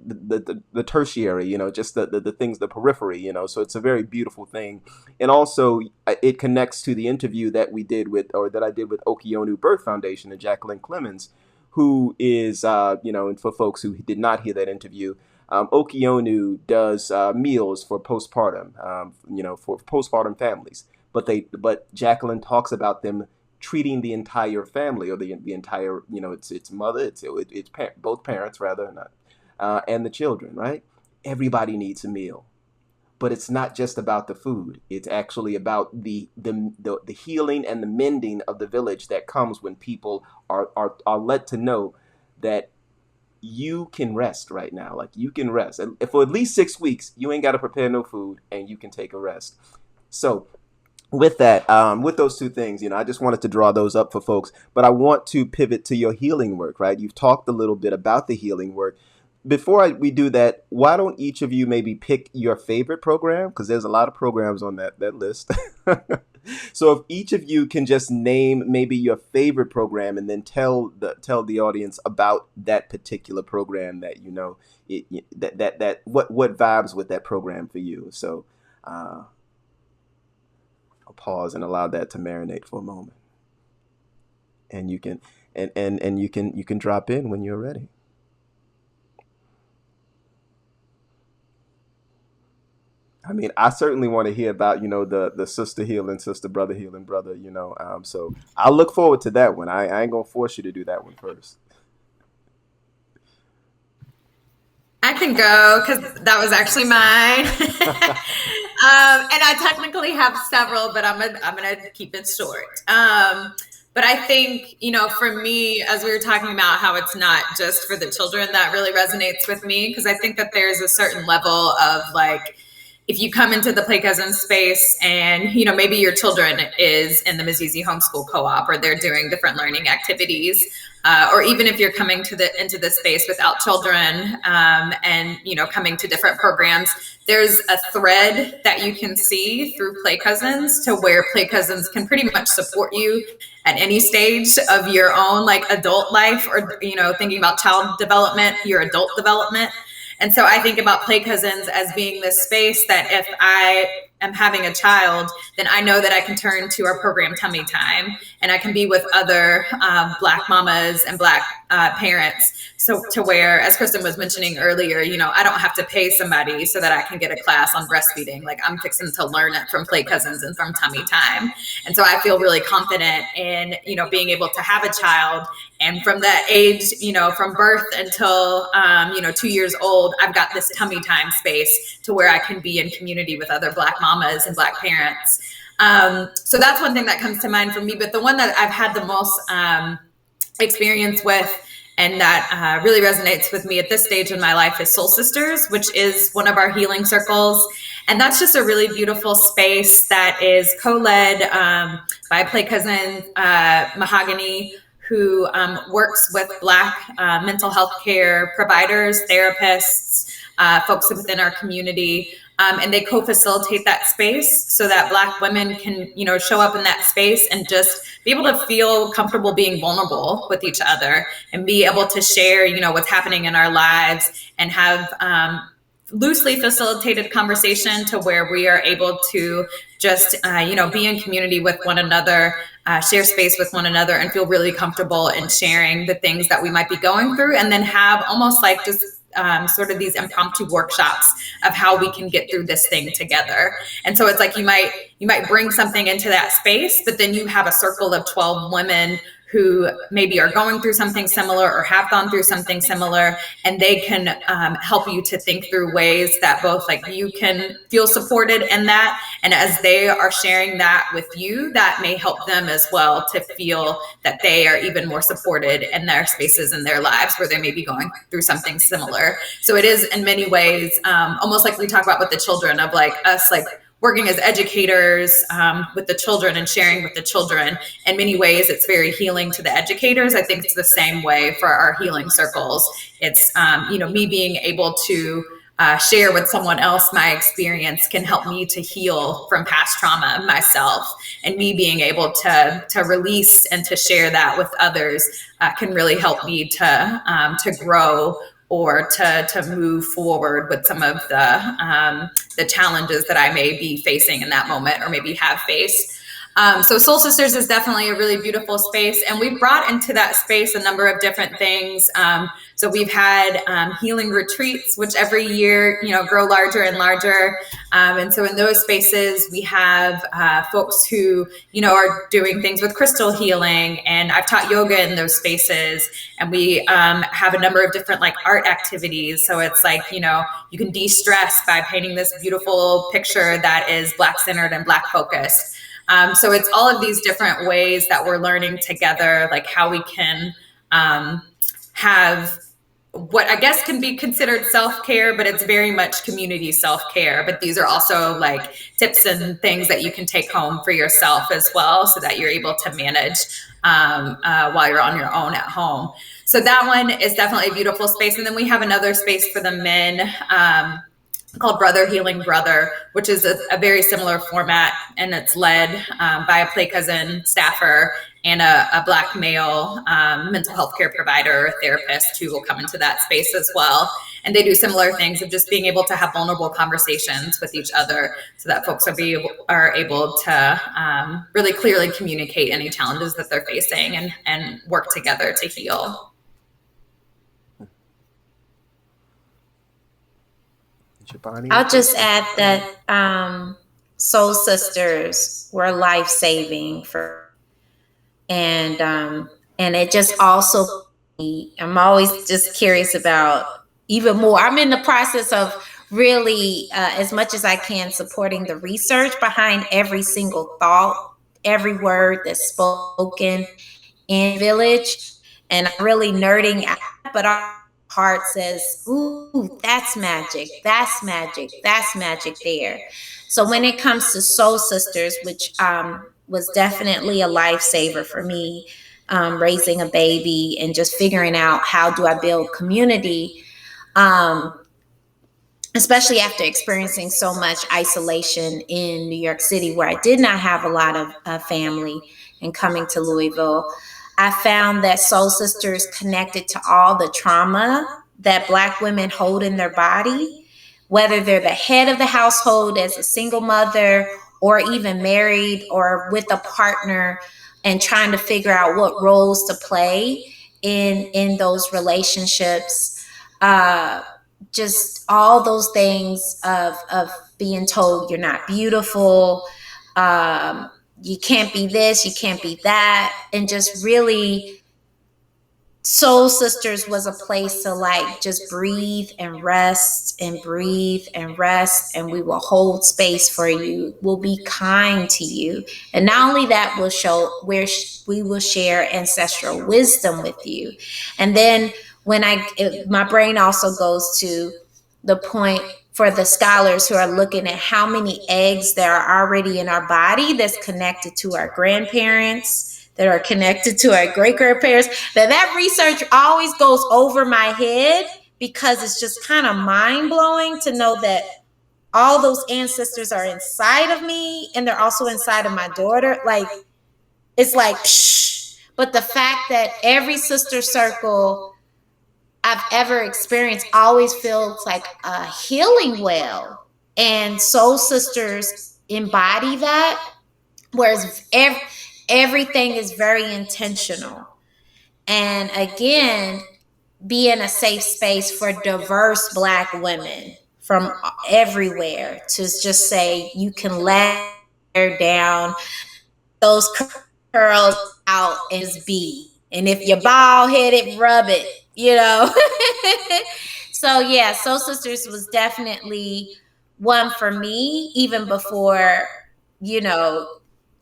the tertiary, just the things, the periphery, so it's a very beautiful thing. And also it connects to the interview that I did with Okeonu Birth Foundation and Jacqueline Clemens, who is, and for folks who did not hear that interview, Okeonu does meals for postpartum, for postpartum families. But Jacqueline talks about them treating the entire family, or the entire, it's mother, both parents rather, and the children, right? Everybody needs a meal, but it's not just about the food. It's actually about the healing and the mending of the village that comes when people are led to know that you can rest right now. Like, you can rest. And for at least 6 weeks, you ain't got to prepare no food and you can take a rest. So with that, with those 2 things, I just wanted to draw those up for folks, but I want to pivot to your healing work, right? You've talked a little bit about the healing work. Before we do that, why don't each of you maybe pick your favorite program? Because there's a lot of programs on that list. So if each of you can just name maybe your favorite program, and then tell the audience about that particular program that what vibes with that program for you. So I'll pause and allow that to marinate for a moment, and you can you can drop in when you're ready. I mean, I certainly want to hear about, the sister healing, sister, brother healing, brother, so I'll look forward to that one. I ain't going to force you to do that one first. I can go, because that was actually mine. And I technically have several, but I'm gonna keep it short. But I think, for me, as we were talking about how it's not just for the children, that really resonates with me, because I think that there's a certain level of, like, if you come into the Play Cousins space and, maybe your children is in the Mizizi Homeschool Co-op, or they're doing different learning activities, or even if you're coming into the space without children, and, coming to different programs, there's a thread that you can see through Play Cousins, to where Play Cousins can pretty much support you at any stage of your own, like, adult life, or, thinking about child development, your adult development. And so I think about Play Cousins as being this space that if I am having a child, then I know that I can turn to our program Tummy Time, and I can be with other Black mamas and Black parents. So to where, as Kristen was mentioning earlier, I don't have to pay somebody so that I can get a class on breastfeeding. Like, I'm fixing to learn it from Play Cousins and from Tummy Time. And so I feel really confident in, being able to have a child. And from that age, from birth until, 2 years old, I've got this Tummy Time space to where I can be in community with other Black mamas and Black parents. So that's one thing that comes to mind for me. But the one that I've had the most experience with, and that really resonates with me at this stage in my life, is Soul Sisters, which is one of our healing circles. And that's just a really beautiful space that is co-led by Play Cousin Mahogany, who works with Black mental health care providers, therapists, folks within our community. And they co-facilitate that space so that Black women can, show up in that space and just be able to feel comfortable being vulnerable with each other and be able to share, what's happening in our lives, and have loosely facilitated conversation to where we are able to just, be in community with one another, share space with one another, and feel really comfortable in sharing the things that we might be going through, and then have almost like just sort of these impromptu workshops of how we can get through this thing together. And so it's like you might bring something into that space, but then you have a circle of 12 women who maybe are going through something similar or have gone through something similar, and they can help you to think through ways that both like you can feel supported in that, and as they are sharing that with you, that may help them as well to feel that they are even more supported in their spaces in their lives where they may be going through something similar. So it is in many ways almost like we talk about with the children, of like us like working as educators with the children and sharing with the children. In many ways, it's very healing to the educators. I think it's the same way for our healing circles. It's, me being able to share with someone else my experience can help me to heal from past trauma myself. And me being able to release and to share that with others can really help me to grow, or to move forward with some of the challenges that I may be facing in that moment, or maybe have faced. So Soul Sisters is definitely a really beautiful space, and we've brought into that space a number of different things. So we've had healing retreats, which every year, grow larger and larger. And so in those spaces, we have folks who, are doing things with crystal healing, and I've taught yoga in those spaces. And we have a number of different like art activities. So it's like, you can de-stress by painting this beautiful picture that is Black centered and Black focused. So it's all of these different ways that we're learning together, like how we can have what I guess can be considered self-care, but it's very much community self-care. But these are also like tips and things that you can take home for yourself as well, so that you're able to manage while you're on your own at home. So that one is definitely a beautiful space. And then we have another space for the men called Brother Healing Brother, which is a very similar format, and it's led by a Play Cousin staffer and a Black male mental health care provider or therapist who will come into that space as well. And they do similar things of just being able to have vulnerable conversations with each other, so that folks are able to really clearly communicate any challenges that they're facing, and work together to heal. Jabani? I'll just add that Soul Sisters were life-saving and it just also, I'm always just curious about even more. I'm in the process of really, as much as I can, supporting the research behind every single thought, every word that's spoken in Village, and I'm really nerding out, but our heart says, ooh, that's magic, that's magic, that's magic there. So when it comes to Soul Sisters, which was definitely a lifesaver for me, raising a baby and just figuring out how do I build community, especially after experiencing so much isolation in New York City, where I did not have a lot of family, and coming to Louisville, I found that Soul Sisters connected to all the trauma that Black women hold in their body, whether they're the head of the household as a single mother or even married or with a partner, and trying to figure out what roles to play in those relationships. Just all those things of being told you're not beautiful, you can't be this, you can't be that, and just really Soul Sisters was a place to like just breathe and rest and breathe and rest, and we will hold space for you. We'll be kind to you, and not only that, we'll show where we will share ancestral wisdom with you. And then my brain also goes to the point for the scholars who are looking at how many eggs there are already in our body that's connected to our grandparents, that are connected to our great grandparents. That research always goes over my head because it's just kind of mind blowing to know that all those ancestors are inside of me and they're also inside of my daughter. Like, it's like, psh. But the fact that every sister circle I've ever experienced always feels like a healing well. And Soul Sisters embody that, whereas everything is very intentional. And again, being a safe space for diverse Black women from everywhere to just say, you can let her down, those curls out, and just be. And if you're bald headed, rub it, you know. So yeah, Soul Sisters was definitely one for me, even before, you know,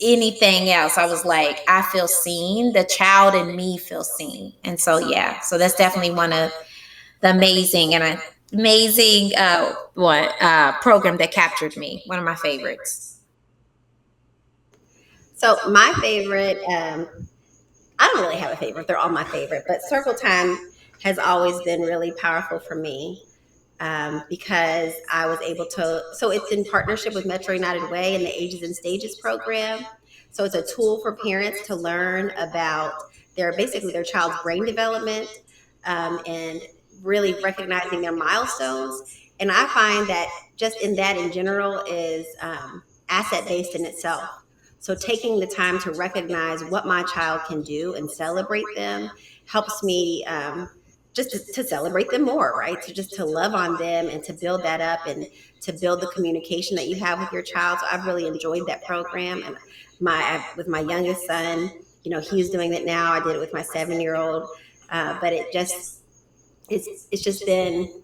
anything else. I was like, I feel seen. The child in me feels seen. And so yeah, so that's definitely one of the amazing program that captured me. One of my favorites. So my favorite, I don't really have a favorite. They're all my favorite, but Circle Time has always been really powerful for me. Because I was able to, so it's in partnership with Metro United Way and the Ages and Stages program. So it's a tool for parents to learn about basically their child's brain development, and really recognizing their milestones. And I find that just in that in general is asset based in itself. So taking the time to recognize what my child can do and celebrate them helps me just to celebrate them more, right? So just to love on them and to build that up and to build the communication that you have with your child. So I've really enjoyed that program. And with my youngest son, you know, he's doing it now. I did it with my 7-year-old, but it's just been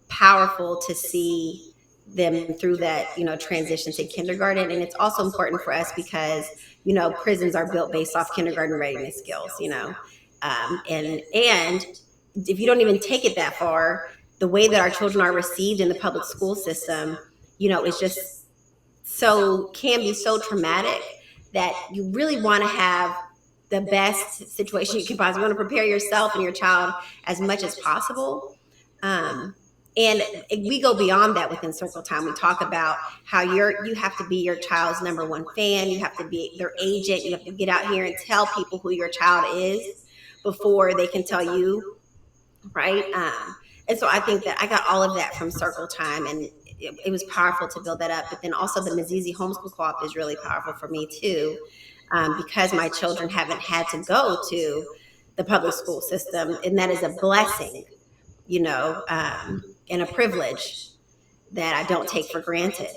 powerful to see them through that, you know, transition to kindergarten. And it's also important for us because, you know, prisons are built based off kindergarten readiness skills, you know, and if you don't even take it that far, the way that our children are received in the public school system, you know, is just can be so traumatic that you really want to have the best situation you can possibly. You want to prepare yourself and your child as much as possible. And we go beyond that within Circle Time. We talk about how you have to be your child's number one fan. You have to be their agent. You have to get out here and tell people who your child is before they can tell you, right? And so I think that I got all of that from Circle Time, and it was powerful to build that up. But then also the Mazizi Homeschool Co-op is really powerful for me too, because my children haven't had to go to the public school system, and that is a blessing, you know, and a privilege that I don't take for granted,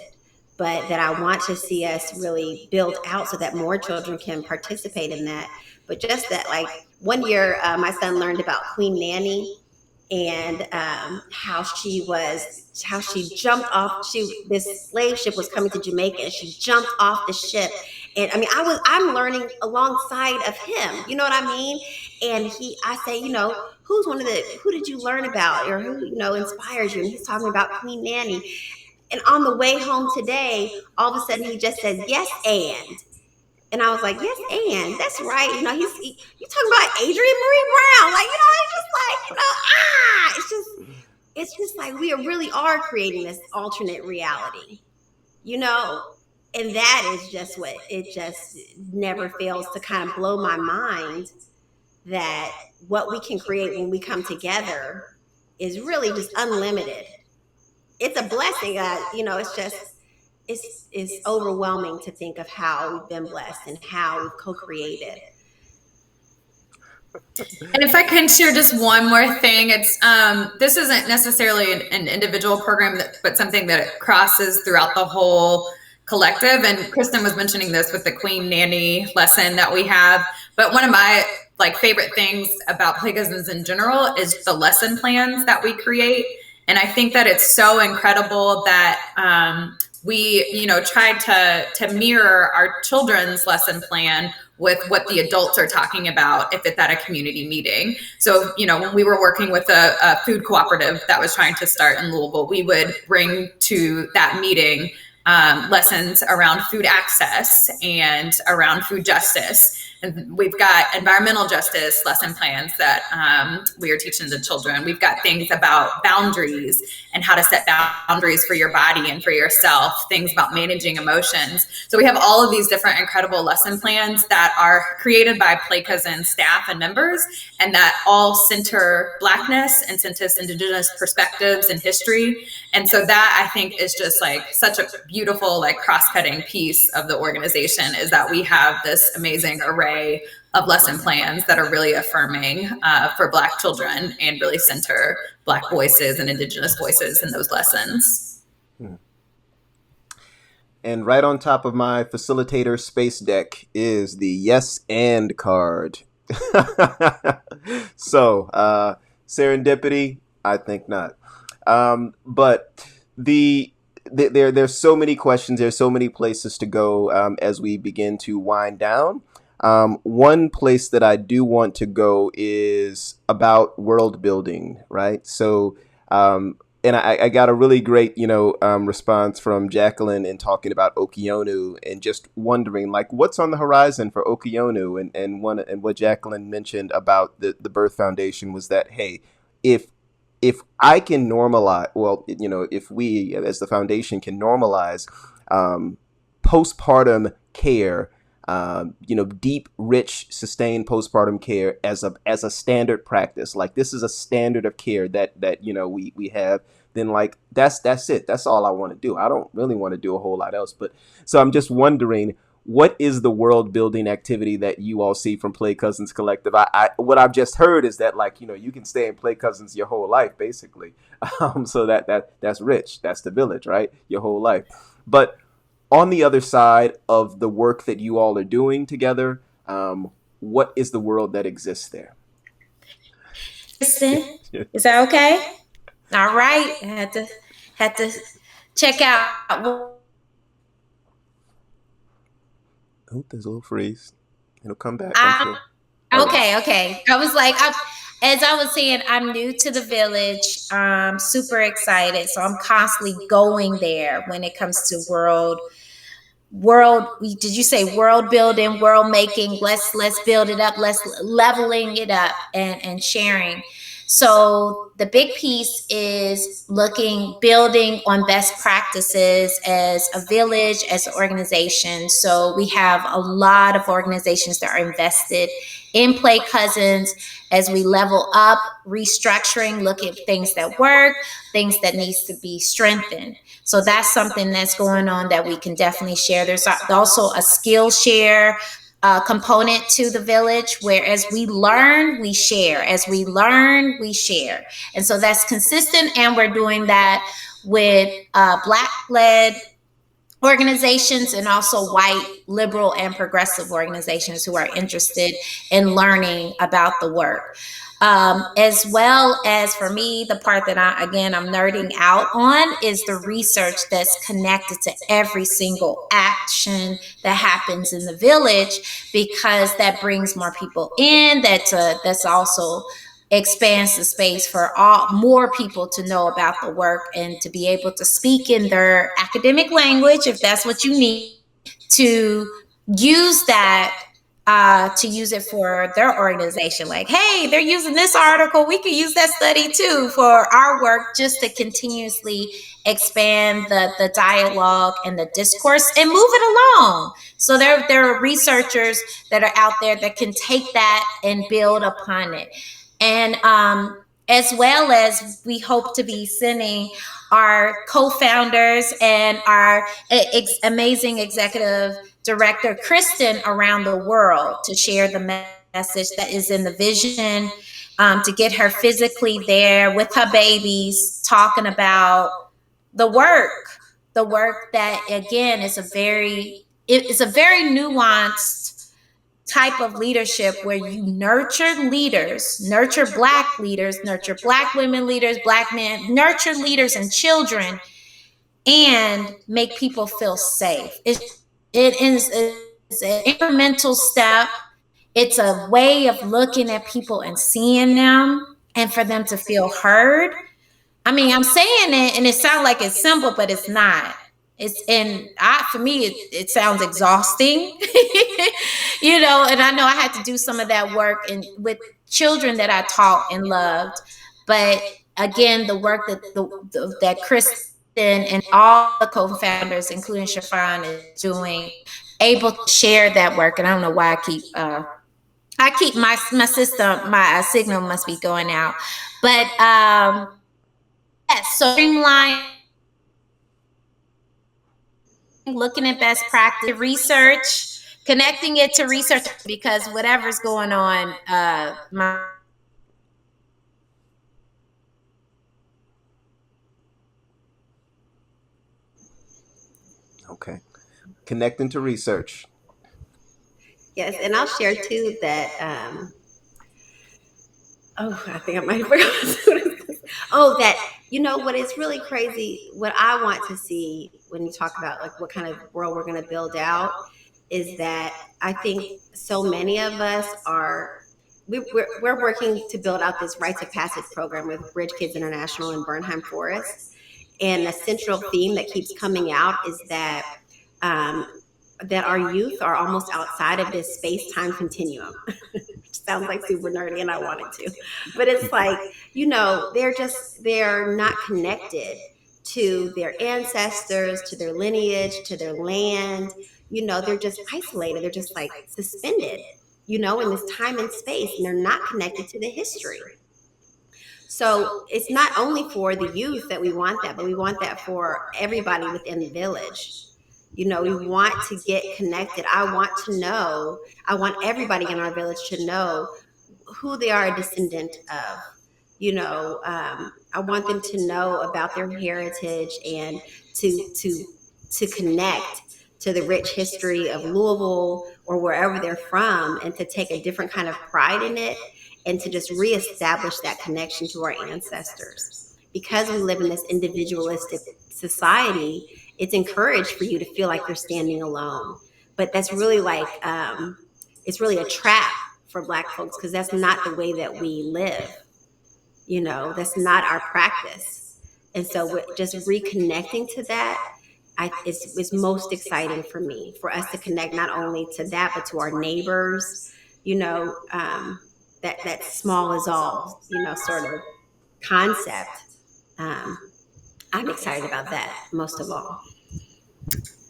but that I want to see us really build out so that more children can participate in that. But just that, like, one year, my son learned about Queen Nanny and how she jumped off. This slave ship was coming to Jamaica, and she jumped off the ship. And I mean, I'm learning alongside of him. You know what I mean? And I say, you know, who did you learn about, or who, you know, inspires you? And he's talking about Queen Nanny. And on the way home today, all of a sudden he just says, yes, and I was like, yes, and that's right. You know, you talking about Adrienne Marie Brown. Like, you know, it's just like, you know, it's just like we really are creating this alternate reality, you know, and that is just it just never fails to kind of blow my mind, that what we can create when we come together is really just unlimited. it's a blessing. It's just it's overwhelming to think of how we've been blessed and how we've co-created. And if I can share just one more thing, it's this isn't necessarily an individual program, but something that crosses throughout the whole collective. And Kristen was mentioning this with the Queen Nanny lesson that we have. But one of my favorite things about Play Cousins in general is the lesson plans that we create. And I think that it's so incredible that we tried to mirror our children's lesson plan with what the adults are talking about if it's at a community meeting. So, when we were working with a food cooperative that was trying to start in Louisville, we would bring to that meeting lessons around food access and around food justice. And we've got environmental justice lesson plans that we are teaching the children. We've got things about boundaries and how to set boundaries for your body and for yourself, things about managing emotions. So we have all of these different incredible lesson plans that are created by Play Cousins staff and members, and that all center Blackness and center Indigenous perspectives and history. And so that, I think, is just such a beautiful cross-cutting piece of the organization, is that we have this amazing array of lesson plans that are really affirming for Black children and really center Black voices and Indigenous voices in those lessons. And right on top of my facilitator space deck is the yes and card. So, serendipity? I think not. But there's so many questions. There's so many places to go as we begin to wind down. One place that I do want to go is about world building, right? So, and I got a really great, response from Jacqueline in talking about Okeonu and just wondering, what's on the horizon for Okeonu? And what Jacqueline mentioned about the Birth Foundation was that, hey, if I can normalize, if we as the foundation can normalize postpartum care, deep, rich, sustained postpartum care as a standard practice, this is a standard of care that we have, then that's it. That's all I want to do. I don't really want to do a whole lot else. But so I'm just wondering, what is the world building activity that you all see from Play Cousins Collective? What I've just heard is that you can stay in Play Cousins your whole life, basically. So that's rich. That's the village, right? Your whole life. But on the other side of the work that you all are doing together, what is the world that exists there? Kristen, is that okay? All right. I had to check out. Oh, there's a little freeze. It'll come back. I'm sure. Okay. I was as I was saying, I'm new to the village. I'm super excited. So I'm constantly going there when it comes to world, did you say world building, world making? Let's build it up. Let's leveling it up and sharing. So the big piece is building on best practices as a village, as an organization. So we have a lot of organizations that are invested in Play Cousins as we level up, restructuring, look at things that work, things that needs to be strengthened. So that's something that's going on that we can definitely share. There's also a skill share component to the village, where as we learn, we share. As we learn, we share. And so that's consistent. And we're doing that with Black-led organizations and also white, liberal, and progressive organizations who are interested in learning about the work. As well as for me, the part that I'm nerding out on is the research that's connected to every single action that happens in the village, because that brings more people in. That's also expands the space for more people to know about the work and to be able to speak in their academic language, if that's what you need, to use that to use it for their organization. Hey, they're using this article, we can use that study too for our work, just to continuously expand the dialogue and the discourse and move it along. So there are researchers that are out there that can take that and build upon it. And as well as we hope to be sending our co-founders and our amazing executive director, Kristen, around the world to share the message that is in the vision, to get her physically there with her babies, talking about the work that, again, is it's a very nuanced type of leadership where you nurture leaders, nurture Black leaders, nurture Black women leaders, Black men, nurture leaders and children, and make people feel safe. It's an incremental step. It's a way of looking at people and seeing them, and for them to feel heard. I mean, I'm saying it and it sounds like it's simple, but it's not. For me, it sounds exhausting, and I know I had to do some of that work with children that I taught and loved. But again, the work that Kristen and all the co-founders, including Shavaun, is doing, able to share that work. And I don't know why I keep my system, my signal must be going out. But so streamline, looking at best practice research, connecting it to research, because whatever's going on, Okay. Connecting to research. Yes, and I'll share too that. I think I might have forgotten. That what is really crazy. What I want to see when you talk about like what kind of world we're going to build out is that I think so many of us are. We're working to build out this rites of passage program with Bridge Kids International in Bernheim Forest, and the central theme that keeps coming out is that our youth are almost outside of this space-time continuum. Sounds like super nerdy, and I wanted to, but it's like, they're not connected to their ancestors, to their lineage, to their land. They're just isolated. They're just like suspended, in this time and space, and they're not connected to the history. So it's not only for the youth that we want that, but we want that for everybody within the village. We want to get connected. I want everybody in our village to know who they are a descendant of. I want them to know about their heritage and to connect to the rich history of Louisville or wherever they're from, and to take a different kind of pride in it, and to just reestablish that connection to our ancestors. Because we live in this individualistic society, it's encouraged for you to feel like you're standing alone. But that's really like, it's really a trap for Black folks, because that's not the way that we live. That's not our practice. And so we're just reconnecting to that is most exciting for me, for us to connect not only to that, but to our neighbors, that small is all, sort of concept. I'm excited about that most of all.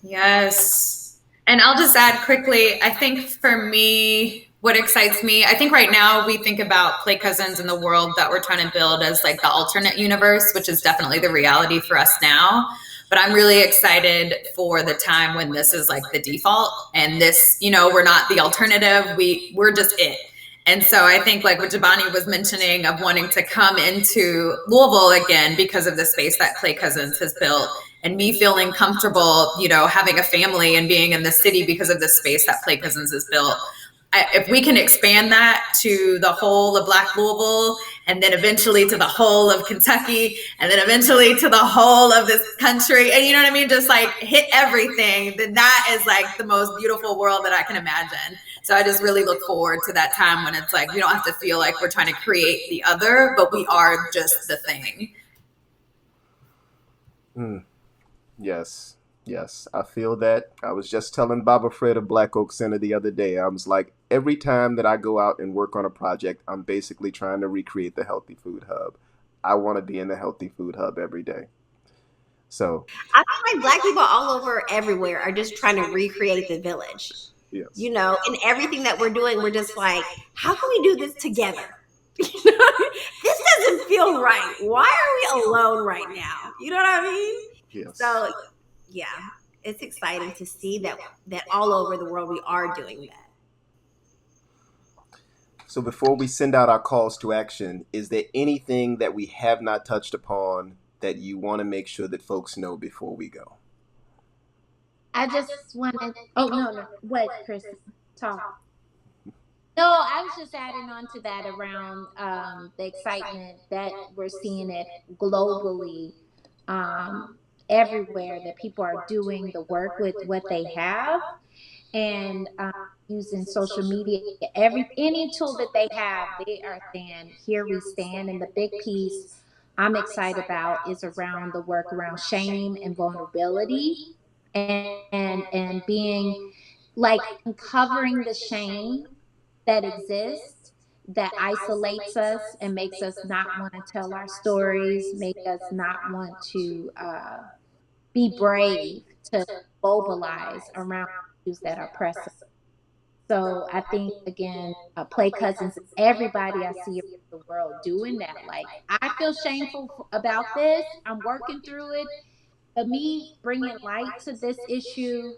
Yes. And I'll just add quickly, I think for me, what excites me, I think right now we think about Play Cousins and the world that we're trying to build as like the alternate universe, which is definitely the reality for us now. But I'm really excited for the time when this is like the default, and this, we're not the alternative, we're just it. And so I think like what Jabani was mentioning of wanting to come into Louisville again because of the space that Play Cousins has built, and me feeling comfortable, having a family and being in the city because of the space that Play Cousins has built. If we can expand that to the whole of Black Louisville, and then eventually to the whole of Kentucky, and then eventually to the whole of this country, and just like hit everything, then that is like the most beautiful world that I can imagine. So I just really look forward to that time when it's like, we don't have to feel like we're trying to create the other, but we are just the thing. Yes, I feel that. I was just telling Baba Fred of Black Oak Center the other day, I was like, every time that I go out and work on a project, I'm basically trying to recreate the Healthy Food Hub. I want to be in the Healthy Food Hub every day. So I feel like Black people all over everywhere are just trying to recreate the village. yes. And everything that we're doing, we're just like, how can we do this together? this doesn't feel right. Why are we alone right now? You know what I mean? Yes. So yeah, it's exciting to see that all over the world we are doing that. So before we send out our calls to action, is there anything that we have not touched upon that you want to make sure that folks know before we go? I just wanted. Oh no. What, Kristen? Talk. No, I was just adding on to that around the excitement that we're seeing it globally, um, everywhere that people are doing the work with what they have and using social media. Any tool that they have, they are saying, "Here we stand." And the big piece I'm excited about is around the work around shame and vulnerability, and being like uncovering the shame that exists, that isolates us and makes us not want to tell our stories, make us not want to be brave to mobilize around issues that are pressing. So I think again, play cousins, everybody I see around the world doing that. Like, I feel shameful about this. I'm working through it. But me bringing light to this issue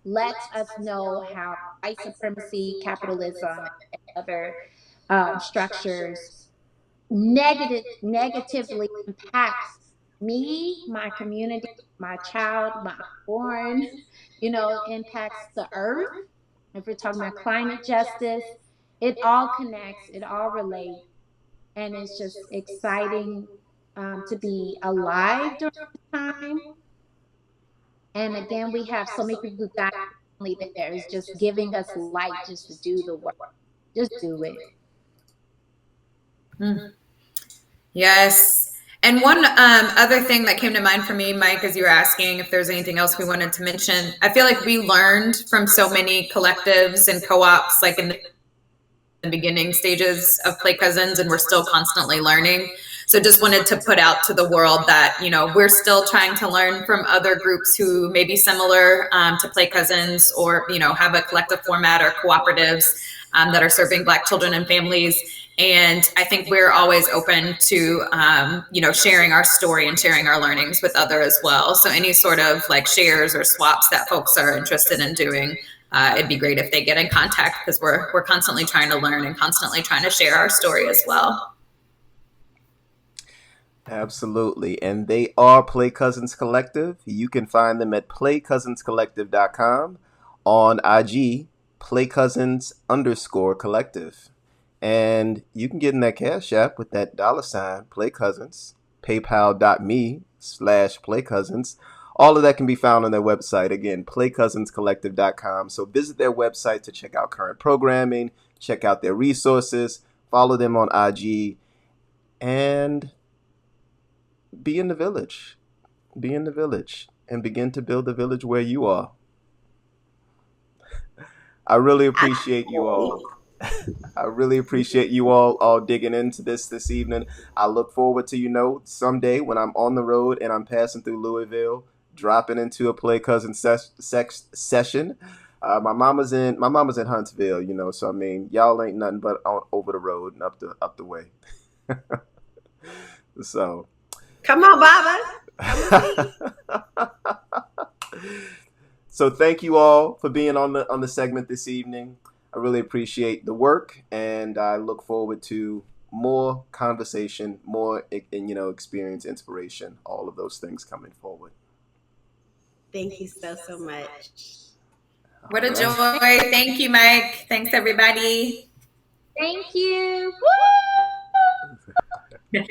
lets us know how white supremacy, capitalism, and other structures negatively impacts me, my community, my child, my unborn, impacts the earth. If we're talking about climate justice, it all connects, it all relates. And it's just exciting to be alive during this time. And again, we have so many people who got family there. It's just giving us light just to do the work. Just do it. Yes. And one other thing that came to mind for me, Mike, as you were asking if there's anything else we wanted to mention, I feel like we learned from so many collectives and co-ops, like in the beginning stages of Play Cousins, and we're still constantly learning. So just wanted to put out to the world that, we're still trying to learn from other groups who may be similar to Play Cousins, or, have a collective format or cooperatives that are serving Black children and families. And I think we're always open to, sharing our story and sharing our learnings with others as well. So any sort of like shares or swaps that folks are interested in doing, it'd be great if they get in contact, because we're constantly trying to learn and constantly trying to share our story as well. Absolutely. And they are Play Cousins Collective. You can find them at playcousinscollective.com, on IG, playcousins_collective. And you can get in that Cash App with that $ Play Cousins, paypal.me/playcousins. All of that can be found on their website. Again, playcousinscollective.com. So visit their website to check out current programming, check out their resources, follow them on IG, and be in the village. Be in the village and begin to build the village where you are. I really appreciate you all. I really appreciate you all digging into this evening. I look forward to, someday when I'm on the road and I'm passing through Louisville, dropping into a Play Cousin session. My mama's in Huntsville, so I mean, y'all ain't nothing but over the road and up the way. So come on, Baba. So thank you all for being on the segment this evening. I really appreciate the work, and I look forward to more conversation, more experience, inspiration, all of those things coming forward. Thank you so much. What a joy. Thank you, Mike. Thanks, everybody. Thank you. Woo!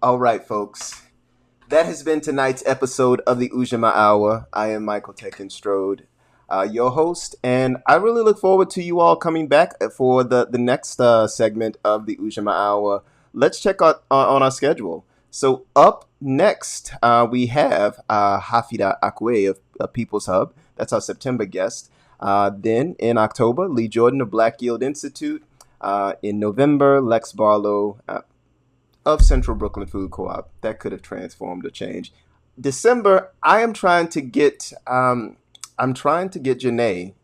All right, folks. That has been tonight's episode of the Ujamaa Hour. I am Michael Tekin-Strode, your host, and I really look forward to you all coming back for the next segment of the Ujamaa Hour. Let's check out on our schedule. So up next, we have Hafida Akwe of People's Hub. That's our September guest. Then in October, Lee Jordan of Black Yield Institute. In November, Lex Barlow of Central Brooklyn Food Co-op. That could have transformed or changed. December, I am trying to get I'm trying to get Janae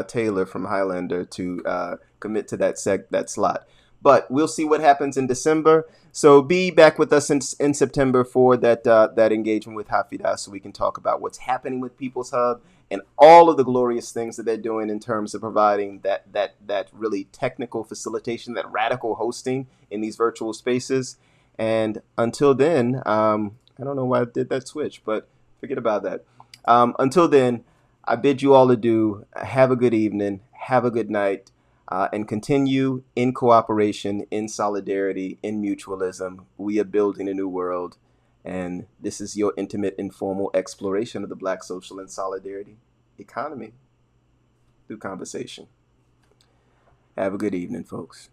Taylor from Highlander to commit to that slot. But we'll see what happens in December. So be back with us in September for that engagement with Hafida, so we can talk about what's happening with People's Hub and all of the glorious things that they're doing in terms of providing that really technical facilitation, that radical hosting in these virtual spaces. And until then, I don't know why I did that switch, but forget about that. Until then, I bid you all adieu. Have a good evening. Have a good night. And continue in cooperation, in solidarity, in mutualism. We are building a new world. And this is your intimate, informal exploration of the Black social and solidarity economy through conversation. Have a good evening, folks.